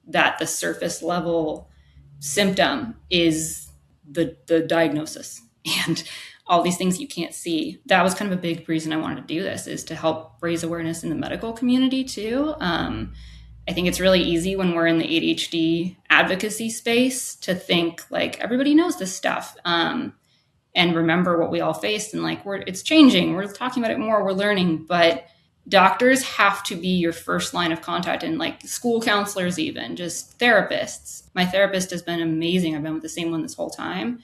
that the surface level symptom is the diagnosis. And all these things you can't see. That was kind of a big reason I wanted to do this, is to help raise awareness in the medical community too. I think it's really easy when we're in the ADHD advocacy space to think like everybody knows this stuff, and remember what we all faced, and like it's changing. We're talking about it more. We're learning, but doctors have to be your first line of contact, and like school counselors, even just therapists. My therapist has been amazing. I've been with the same one this whole time.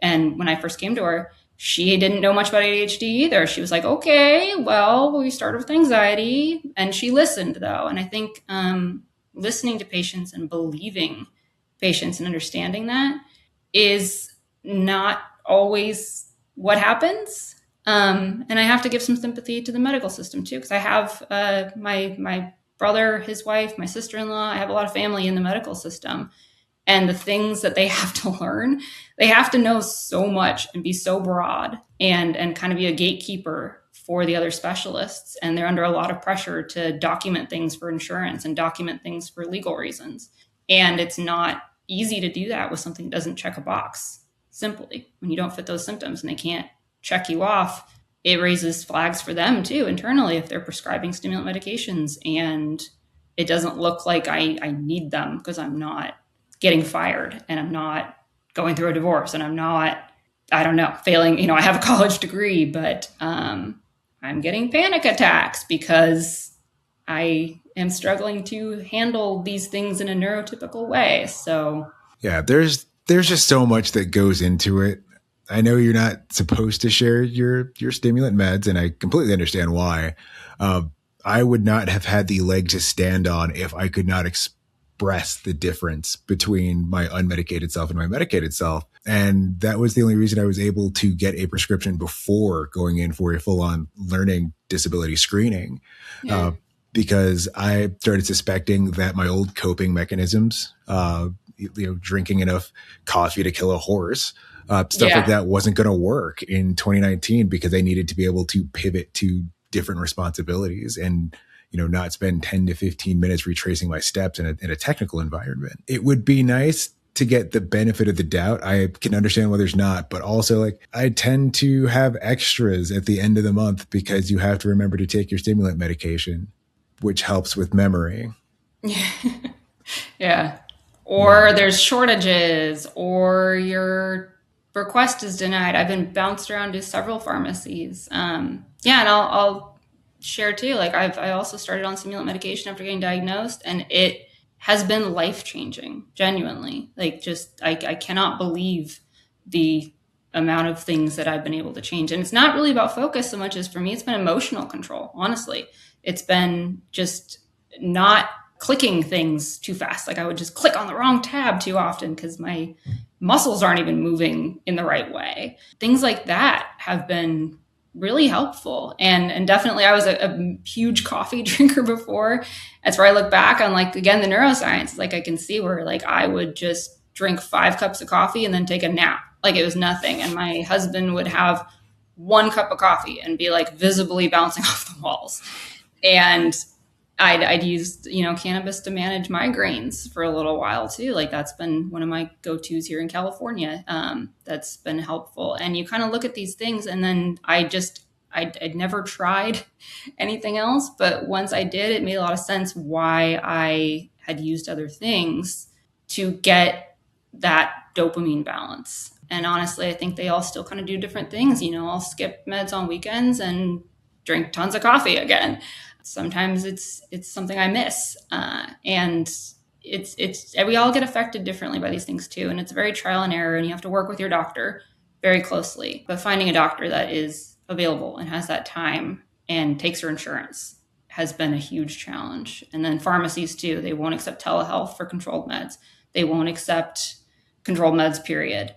And when I first came to her, she didn't know much about ADHD either. She was like, okay, well, we started with anxiety. And she listened, though. And I think listening to patients and believing patients and understanding that is not always what happens. And I have to give some sympathy to the medical system, too, because I have my brother, his wife, my sister-in-law. I have a lot of family in the medical system. And the things that they have to learn, they have to know so much and be so broad and kind of be a gatekeeper for the other specialists. And they're under a lot of pressure to document things for insurance and document things for legal reasons. And it's not easy to do that with something that doesn't check a box. Simply, when you don't fit those symptoms and they can't check you off, it raises flags for them too internally if they're prescribing stimulant medications and it doesn't look like I need them because I'm not getting fired and I'm not going through a divorce and I'm not, I don't know, failing, I have a college degree, but I'm getting panic attacks because I am struggling to handle these things in a neurotypical way. So yeah, there's just so much that goes into it. I know you're not supposed to share your stimulant meds, and I completely understand why. I would not have had the leg to stand on if I could not express the difference between my unmedicated self and my medicated self. And that was the only reason I was able to get a prescription before going in for a full-on learning disability screening. Yeah. Because I started suspecting that my old coping mechanisms, drinking enough coffee to kill a horse, stuff like that wasn't going to work in 2019 because I needed to be able to pivot to different responsibilities and not spend 10 to 15 minutes retracing my steps in a technical environment. It would be nice to get the benefit of the doubt. I can understand why there's not, but also I tend to have extras at the end of the month because you have to remember to take your stimulant medication, which helps with memory. Yeah. Or there's shortages or your request is denied. I've been bounced around to several pharmacies. And I'll share too. I also started on stimulant medication after getting diagnosed, and it has been life-changing, genuinely. I cannot believe the amount of things that I've been able to change. And it's not really about focus so much as, for me, it's been emotional control, honestly. It's been just not clicking things too fast. I would just click on the wrong tab too often because my muscles aren't even moving in the right way. Things like that have been really helpful. And definitely I was a huge coffee drinker before. That's where I look back on again, the neuroscience, I can see where I would just drink 5 cups of coffee and then take a nap. It was nothing. And my husband would have 1 cup of coffee and be visibly bouncing off the walls. And I'd used, cannabis to manage migraines for a little while too. That's been one of my go-tos here in California. That's been helpful. And you kind of look at these things, and then I'd never tried anything else. But once I did, it made a lot of sense why I had used other things to get that dopamine balance. And honestly, I think they all still kind of do different things. I'll skip meds on weekends and drink tons of coffee again. Sometimes it's something I miss. And we all get affected differently by these things too. And it's very trial and error, and you have to work with your doctor very closely. But finding a doctor that is available and has that time and takes your insurance has been a huge challenge. And then pharmacies too, they won't accept telehealth for controlled meds. They won't accept controlled meds, period.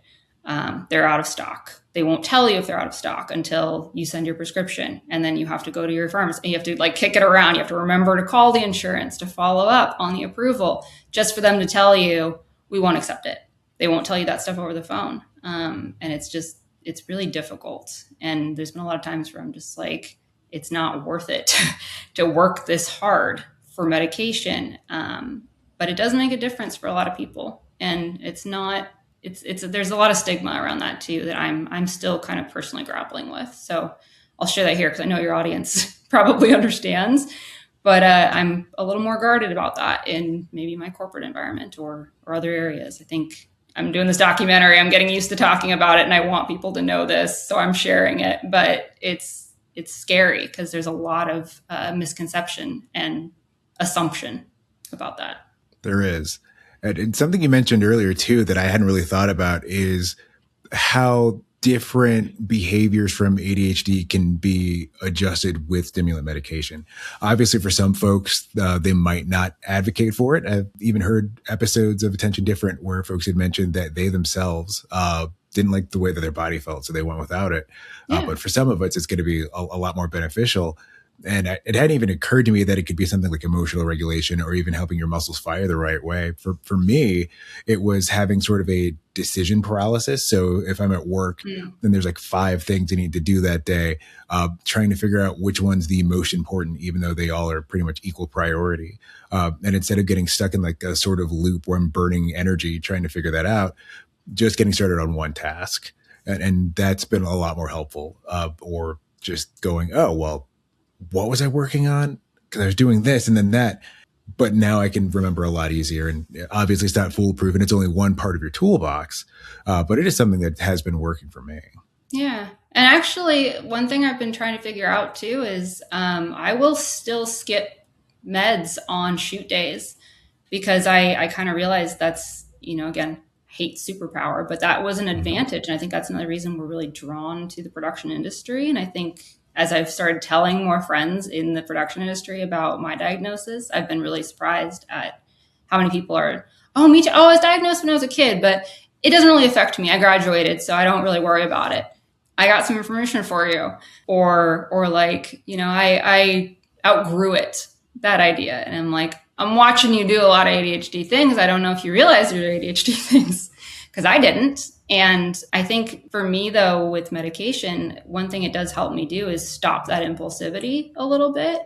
They're out of stock. They won't tell you if they're out of stock until you send your prescription. And then you have to go to your pharmacy and you have to kick it around. You have to remember to call the insurance to follow up on the approval, just for them to tell you, we won't accept it. They won't tell you that stuff over the phone. And it's really difficult. And there's been a lot of times where I'm just it's not worth it to work this hard for medication. But it does make a difference for a lot of people. And it's not there's a lot of stigma around that too that I'm still kind of personally grappling with. So I'll share that here because I know your audience probably understands. But I'm a little more guarded about that in maybe my corporate environment or other areas. I think I'm doing this documentary. I'm getting used to talking about it, and I want people to know this, so I'm sharing it. But it's scary because there's a lot of misconception and assumption about that. There is. And something you mentioned earlier, too, that I hadn't really thought about is how different behaviors from ADHD can be adjusted with stimulant medication. Obviously, for some folks, they might not advocate for it. I've even heard episodes of Attention Different where folks had mentioned that they themselves didn't like the way that their body felt, so they went without it. Yeah. But for some of us, it's going to be a lot more beneficial. And it hadn't even occurred to me that it could be something like emotional regulation or even helping your muscles fire the right way. For me, it was having sort of a decision paralysis. So if I'm at work, then there's like 5 things I need to do that day, trying to figure out which one's the most important, even though they all are pretty much equal priority. And instead of getting stuck in like a sort of loop where I'm burning energy trying to figure that out, just getting started on one task. And that's been a lot more helpful. Or just going, oh, well, what was I working on? Because I was doing this and then that, but now I can remember a lot easier. And obviously it's not foolproof and it's only one part of your toolbox, but it is something that has been working for me. Yeah. And actually, one thing I've been trying to figure out too is I will still skip meds on shoot days because I kind of realized that's, again, hate superpower, but that was an advantage. And I think that's another reason we're really drawn to the production industry. And I think as I've started telling more friends in the production industry about my diagnosis, I've been really surprised at how many people are, oh, me too. Oh, I was diagnosed when I was a kid, but it doesn't really affect me. I graduated, so I don't really worry about it. I got some information for you. Or like, I outgrew it, that idea. And I'm like, I'm watching you do a lot of ADHD things. I don't know if you realize you're ADHD things because I didn't. And I think for me, though, with medication, one thing it does help me do is stop that impulsivity a little bit.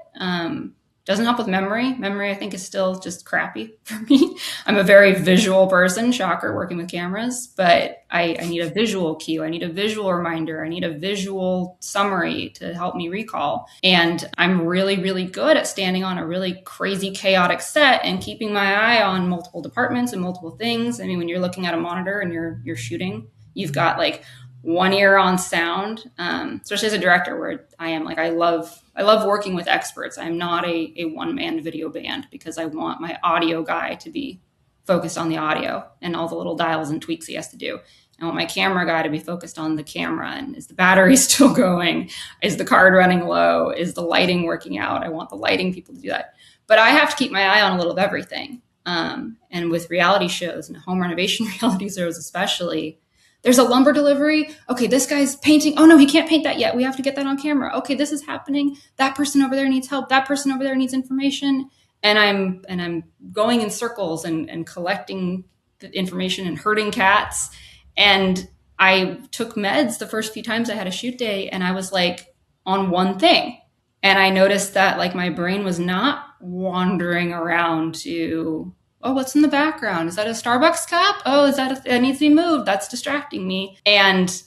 Doesn't help with memory. Memory, I think, is still just crappy for me. I'm a very visual person, shocker, working with cameras, but I need a visual cue. I need a visual reminder. I need a visual summary to help me recall. And I'm really, really good at standing on a really crazy, chaotic set and keeping my eye on multiple departments and multiple things. I mean, when you're looking at a monitor and you're shooting, you've got like one ear on sound, especially as a director where I am like, I love working with experts. I'm not a one-man video band because I want my audio guy to be focused on the audio and all the little dials and tweaks he has to do. I want my camera guy to be focused on the camera and is the battery still going? Is the card running low? Is the lighting working out? I want the lighting people to do that. But I have to keep my eye on a little of everything. And with reality shows and home renovation reality shows especially, there's a lumber delivery. Okay, this guy's painting. Oh no, he can't paint that yet. We have to get that on camera. Okay, this is happening. That person over there needs help. That person over there needs information. And I'm going in circles and collecting the information and herding cats. And I took meds the first few times I had a shoot day and I was like on one thing. And I noticed that like my brain was not wandering around to, oh, what's in the background? Is that a Starbucks cup? Oh, that needs to be moved? That's distracting me. And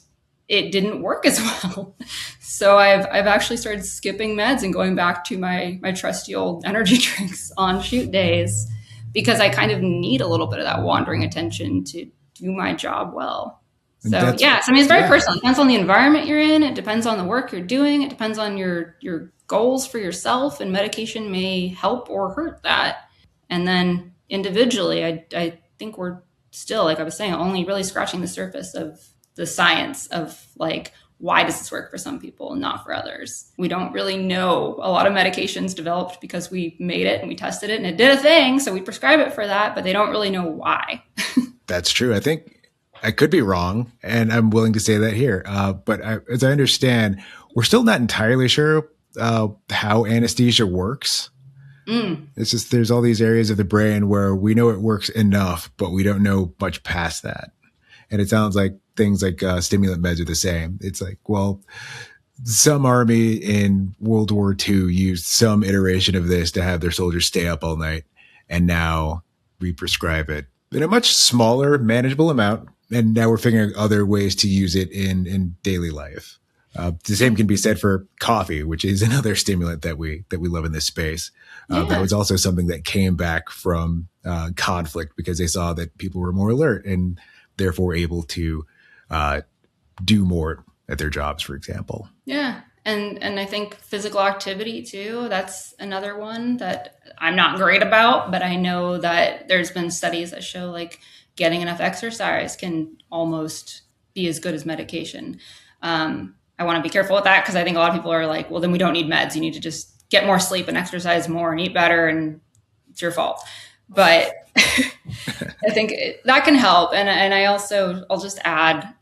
it didn't work as well. So I've actually started skipping meds and going back to my trusty old energy drinks on shoot days because I kind of need a little bit of that wandering attention to do my job well. So yes, I mean, it's very personal. It depends on the environment you're in. It depends on the work you're doing. It depends on your goals for yourself, and medication may help or hurt that. And then individually, I think we're still, like I was saying, only really scratching the surface of the science of like, why does this work for some people and not for others? We don't really know. A lot of medications developed because we made it and we tested it and it did a thing. So we prescribe it for that, but they don't really know why. That's true. I think I could be wrong, and I'm willing to say that here. But as I understand, we're still not entirely sure how anesthesia works. It's just there's all these areas of the brain where we know it works enough, but we don't know much past that. And it sounds like things like stimulant meds are the same. It's like, well, some army in World War II used some iteration of this to have their soldiers stay up all night. And now we prescribe it in a much smaller, manageable amount And now we're figuring out other ways to use it in daily life. The same can be said for coffee, which is another stimulant that we love in this space. That was also something that came back from conflict because they saw that people were more alert and therefore able to do more at their jobs, for example. Yeah. And I think physical activity too, that's another one that I'm not great about, but I know that there's been studies that show like getting enough exercise can almost be as good as medication. I want to be careful with that because I think a lot of people are like, well, then we don't need meds. You need to just get more sleep and exercise more and eat better and it's your fault. But I think that can help. And I'll just add,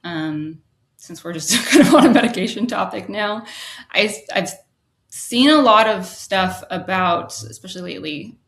since we're just kind of on a medication topic now, I've seen a lot of stuff about, especially lately,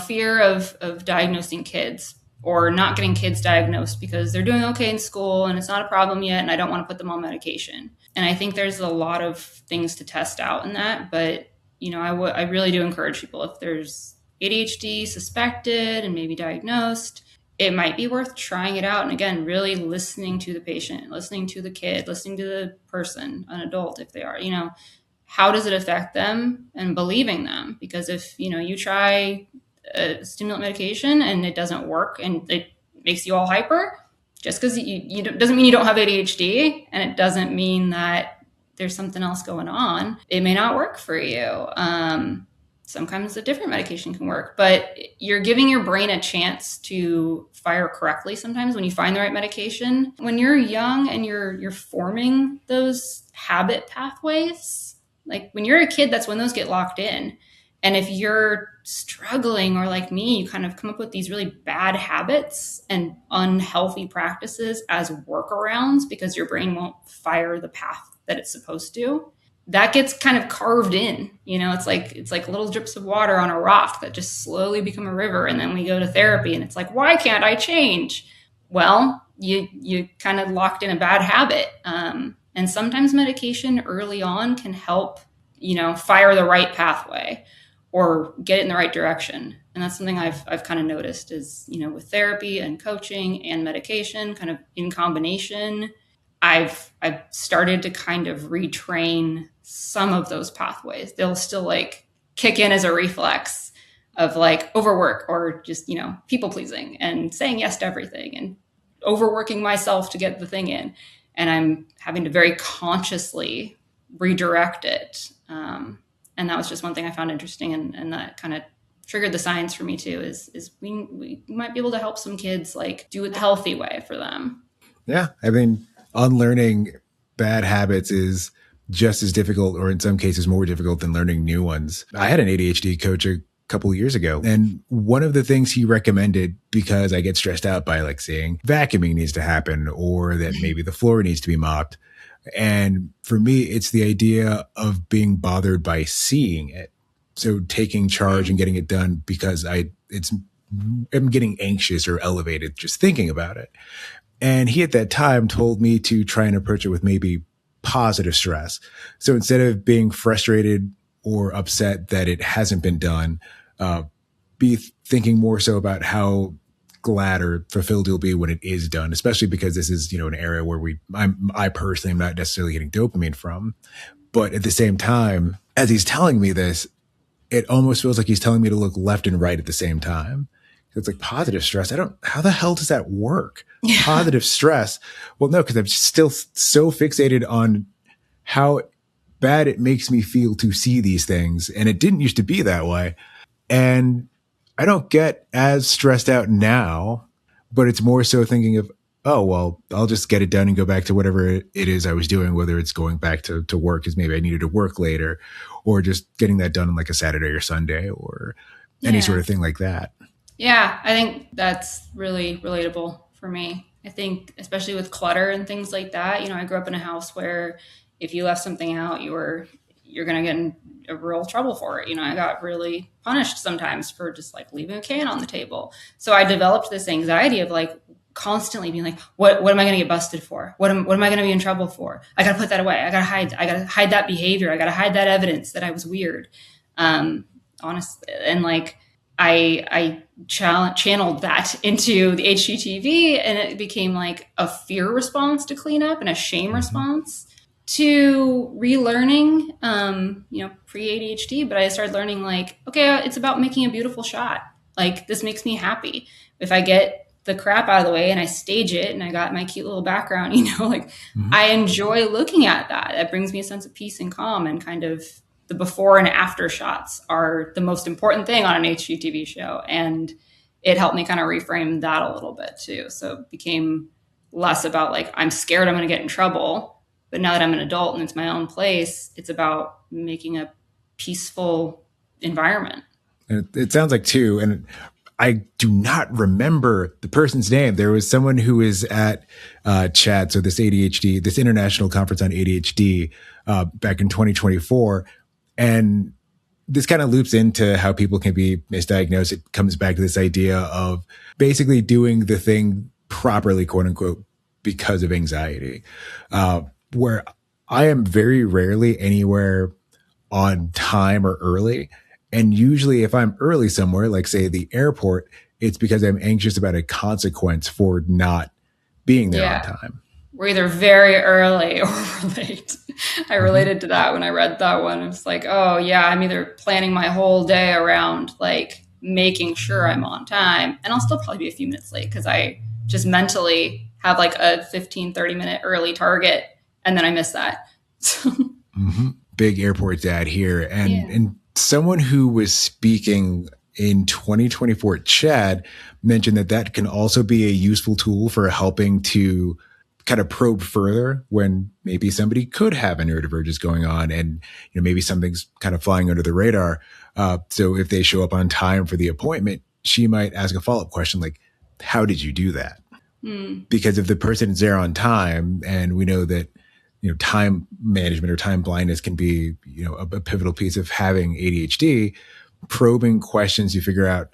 fear of diagnosing kids or not getting kids diagnosed because they're doing okay in school and it's not a problem yet and I don't want to put them on medication. And I think there's a lot of things to test out in that. But, I really do encourage people, if there's ADHD suspected and maybe diagnosed, it might be worth trying it out. And again, really listening to the patient, listening to the kid, listening to the person, an adult, if they are, how does it affect them and believing them? Because if, you try a stimulant medication and it doesn't work and it makes you all hyper, just because you doesn't mean you don't have ADHD, and it doesn't mean that there's something else going on. It may not work for you. Sometimes a different medication can work, but you're giving your brain a chance to fire correctly sometimes when you find the right medication. When you're young and you're forming those habit pathways, like when you're a kid, that's when those get locked in. And if you're struggling, or like me, you kind of come up with these really bad habits and unhealthy practices as workarounds because your brain won't fire the path that it's supposed to, that gets kind of carved in. It's like little drips of water on a rock that just slowly become a river. And then we go to therapy and it's like, why can't I change? Well, you kind of locked in a bad habit. And sometimes medication early on can help, fire the right pathway or get it in the right direction. And that's something I've kind of noticed is, with therapy and coaching and medication kind of in combination, I've started to kind of retrain some of those pathways. They'll still like kick in as a reflex of like overwork or just, people pleasing and saying yes to everything and overworking myself to get the thing in. And I'm having to very consciously redirect it. And that was just one thing I found interesting. And that kind of triggered the science for me too, is we might be able to help some kids like do it the healthy way for them. Yeah. I mean, unlearning bad habits is just as difficult, or in some cases more difficult, than learning new ones. I had an ADHD coach a couple of years ago, and one of the things he recommended, because I get stressed out by like saying vacuuming needs to happen or that maybe the floor needs to be mopped. And for me, it's the idea of being bothered by seeing it. So taking charge and getting it done because I'm getting anxious or elevated just thinking about it. And he at that time told me to try and approach it with maybe positive stress. So instead of being frustrated or upset that it hasn't been done, be thinking more so about how glad or fulfilled you'll be when it is done, especially because this is, an area where I personally am not necessarily getting dopamine from. But at the same time, as he's telling me this, it almost feels like he's telling me to look left and right at the same time. It's like positive stress. How the hell does that work? Yeah. Positive stress. Well, no, because I'm still so fixated on how bad it makes me feel to see these things. And it didn't used to be that way. And I don't get as stressed out now, but it's more so thinking of, oh, well, I'll just get it done and go back to whatever it is I was doing, whether it's going back to work because maybe I needed to work later, or just getting that done on like a Saturday or Sunday or any sort of thing like that. Yeah, I think that's really relatable for me. I think especially with clutter and things like that, I grew up in a house where if you left something out, you're going to get in a real trouble for it. I got really punished sometimes for just like leaving a can on the table. So I developed this anxiety of like constantly being like, what am I going to get busted for? What am I going to be in trouble for? I got to put that away. I got to hide that behavior. I got to hide that evidence that I was weird. Honestly. And like, I channeled that into the HGTV, and it became like a fear response to clean up and a shame Mm-hmm. response to relearning, pre ADHD. But I started learning like, okay, it's about making a beautiful shot. Like this makes me happy. If I get the crap out of the way and I stage it and I got my cute little background, like Mm-hmm. I enjoy looking at that. That brings me a sense of peace and calm, and kind of the before and after shots are the most important thing on an HGTV show. And it helped me kind of reframe that a little bit too. So it became less about like, I'm scared I'm going to get in trouble. But now that I'm an adult and it's my own place, it's about making a peaceful environment. And it sounds like too, and I do not remember the person's name. There was someone who was at CHAD, so this ADHD, this international conference on ADHD, back in 2024, and this kind of loops into how people can be misdiagnosed. It comes back to this idea of basically doing the thing properly, quote unquote, because of anxiety, where I am very rarely anywhere on time or early. And usually, if I'm early somewhere, like say the airport, it's because I'm anxious about a consequence for not being there on Yeah. time. We're either very early or we're late. I Mm-hmm. related to that when I read that one. It's like, oh, yeah, I'm either planning my whole day around like making sure I'm on time, and I'll still probably be a few minutes late because I just mentally have like a 15-30 minute early target, and then I miss that. Mm-hmm. Big airport dad here. And, Yeah. and someone who was speaking in 2024 at Chad mentioned that that can also be a useful tool for helping to kind of probe further when maybe somebody could have a neurodivergence going on, and maybe something's kind of flying under the radar. So if they show up on time for the appointment, she might ask a follow-up question like, how did you do that? Hmm. Because if the person is there on time, and we know that time management or time blindness can be a pivotal piece of having ADHD, probing questions, you figure out,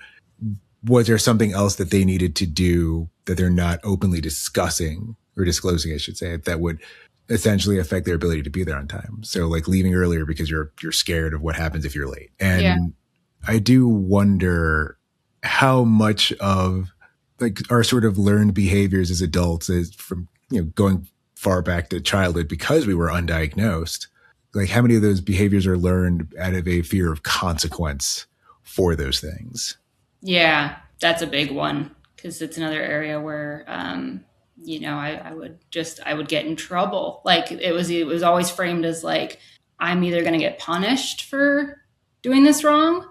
was there something else that they needed to do that they're not openly discussing or disclosing, I should say, that would essentially affect their ability to be there on time. So like leaving earlier because you're scared of what happens if you're late. Yeah. And I do wonder how much of like our sort of learned behaviors as adults is from going far back to childhood because we were undiagnosed. Like how many of those behaviors are learned out of a fear of consequence for those things? Yeah, that's a big one because it's another area where, I would get in trouble. Like it was always framed as like, I'm either going to get punished for doing this wrong,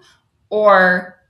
or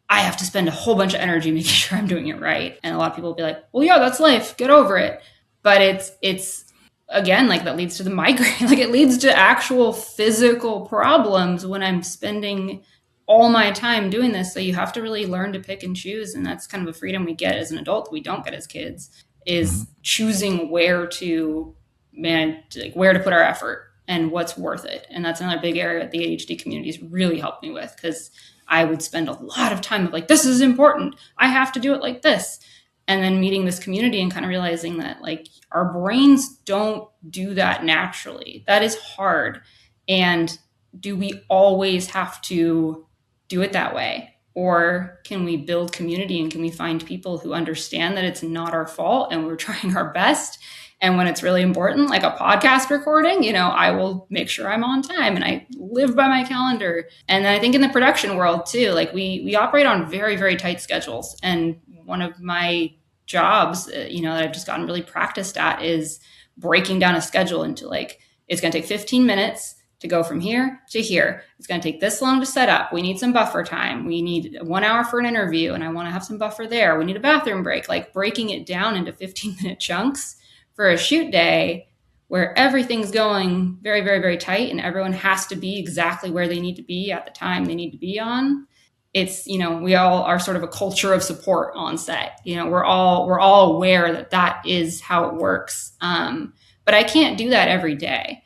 I have to spend a whole bunch of energy making sure I'm doing it right. And a lot of people will be like, well, yeah, that's life. Get over it. But it's again, like that leads to the migraine. Like it leads to actual physical problems when I'm spending all my time doing this. So you have to really learn to pick and choose. And that's kind of a freedom we get as an adult that we don't get as kids, Mm-hmm. is choosing where to where to put our effort and what's worth it. And that's another big area that the ADHD community has really helped me with, because I would spend a lot of time of like, this is important. I have to do it like this. And then meeting this community and kind of realizing that like our brains don't do that naturally. That is hard. And do we always have to do it that way? Or can we build community, and can we find people who understand that it's not our fault and we're trying our best? And when it's really important, like a podcast recording, I will make sure I'm on time and I live by my calendar. And then I think in the production world too, like we operate on very, very tight schedules. And one of my jobs, that I've just gotten really practiced at is breaking down a schedule into like, it's going to take 15 minutes to go from here to here. It's going to take this long to set up. We need some buffer time. We need 1 hour for an interview, and I want to have some buffer there. We need a bathroom break, like breaking it down into 15-minute chunks for a shoot day where everything's going very, very, very tight and everyone has to be exactly where they need to be at the time they need to be on. It's, we all are sort of a culture of support on set. We're all aware that that is how it works. But I can't do that every day.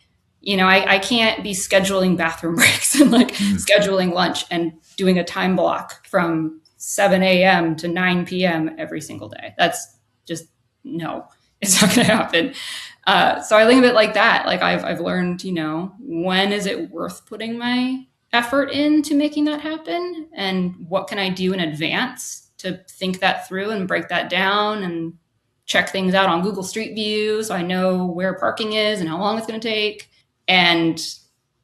I can't be scheduling bathroom breaks and like scheduling lunch and doing a time block from 7 a.m. to 9 p.m. every single day. That's just, no, it's not going to happen. So I think of it like that. Like I've learned, when is it worth putting my effort into making that happen, and what can I do in advance to think that through and break that down and check things out on Google Street View so I know where parking is and how long it's going to take, and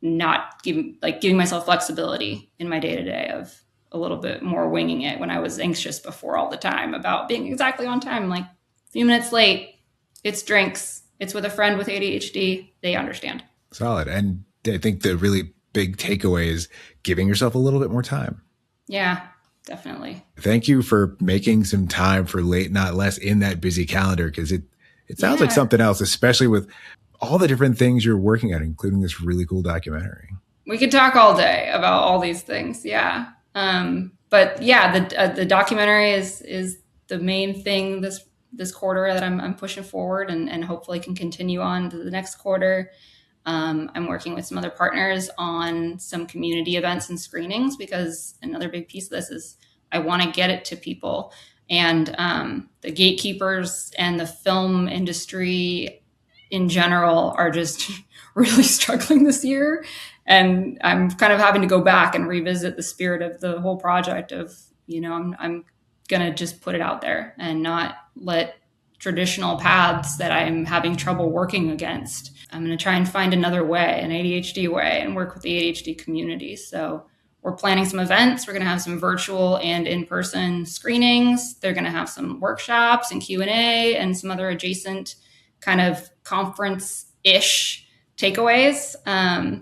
not giving myself flexibility in my day-to-day of a little bit more winging it when I was anxious before all the time about being exactly on time. Like, a few minutes late, it's drinks, it's with a friend with ADHD, they understand. Solid. And I think the really big takeaway is giving yourself a little bit more time. Yeah, definitely. Thank you for making some time for Late Not Less in that busy calendar, because it sounds like something else, especially with all the different things you're working on, including this really cool documentary. We could talk all day about all these things. Yeah. But yeah, the documentary is the main thing this quarter that I'm pushing forward, and hopefully can continue on to the next quarter. I'm working with some other partners on some community events and screenings, because another big piece of this is I want to get it to people. And the gatekeepers and the film industry in general are just really struggling this year. And I'm kind of having to go back and revisit the spirit of the whole project of, I'm going to just put it out there and not let traditional paths that I'm having trouble working against. I'm going to try and find another way, an ADHD way, and work with the ADHD community. So we're planning some events. We're going to have some virtual and in-person screenings. They're going to have some workshops and Q&A and some other adjacent kind of conference-ish takeaways,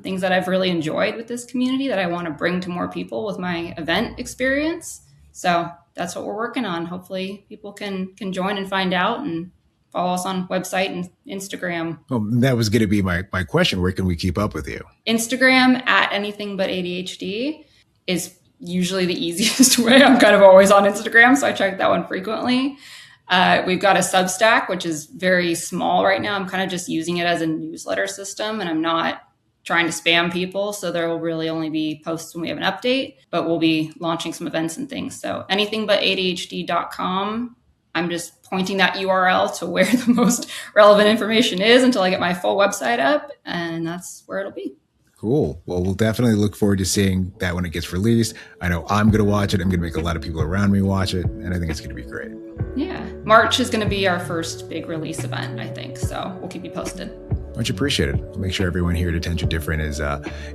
things that I've really enjoyed with this community that I want to bring to more people with my event experience. So that's what we're working on. Hopefully people can join and find out, and follow us on website and Instagram. Well, that was going to be my question. Where can we keep up with you? Instagram at anything but ADHD is usually the easiest way. I'm kind of always on Instagram, so I check that one frequently. We've got a Substack, which is very small right now. I'm kind of just using it as a newsletter system, and I'm not trying to spam people. So there will really only be posts when we have an update, but we'll be launching some events and things. So anythingbutadhd.com. I'm just pointing that URL to where the most relevant information is until I get my full website up, and that's where it'll be. Cool. Well, we'll definitely look forward to seeing that when it gets released. I know I'm going to watch it. I'm going to make a lot of people around me watch it, and I think it's going to be great. Yeah. March is going to be our first big release event, I think. So we'll keep you posted. Much appreciated. I'll make sure everyone here at Attention Different is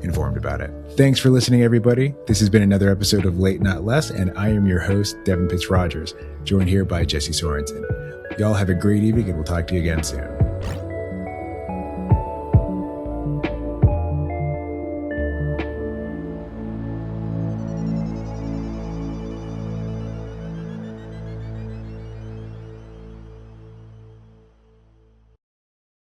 informed about it. Thanks for listening, everybody. This has been another episode of Late Not Less, and I am your host, Devin Pitts-Rogers, joined here by Jessi Sorensen. Y'all have a great evening, and we'll talk to you again soon.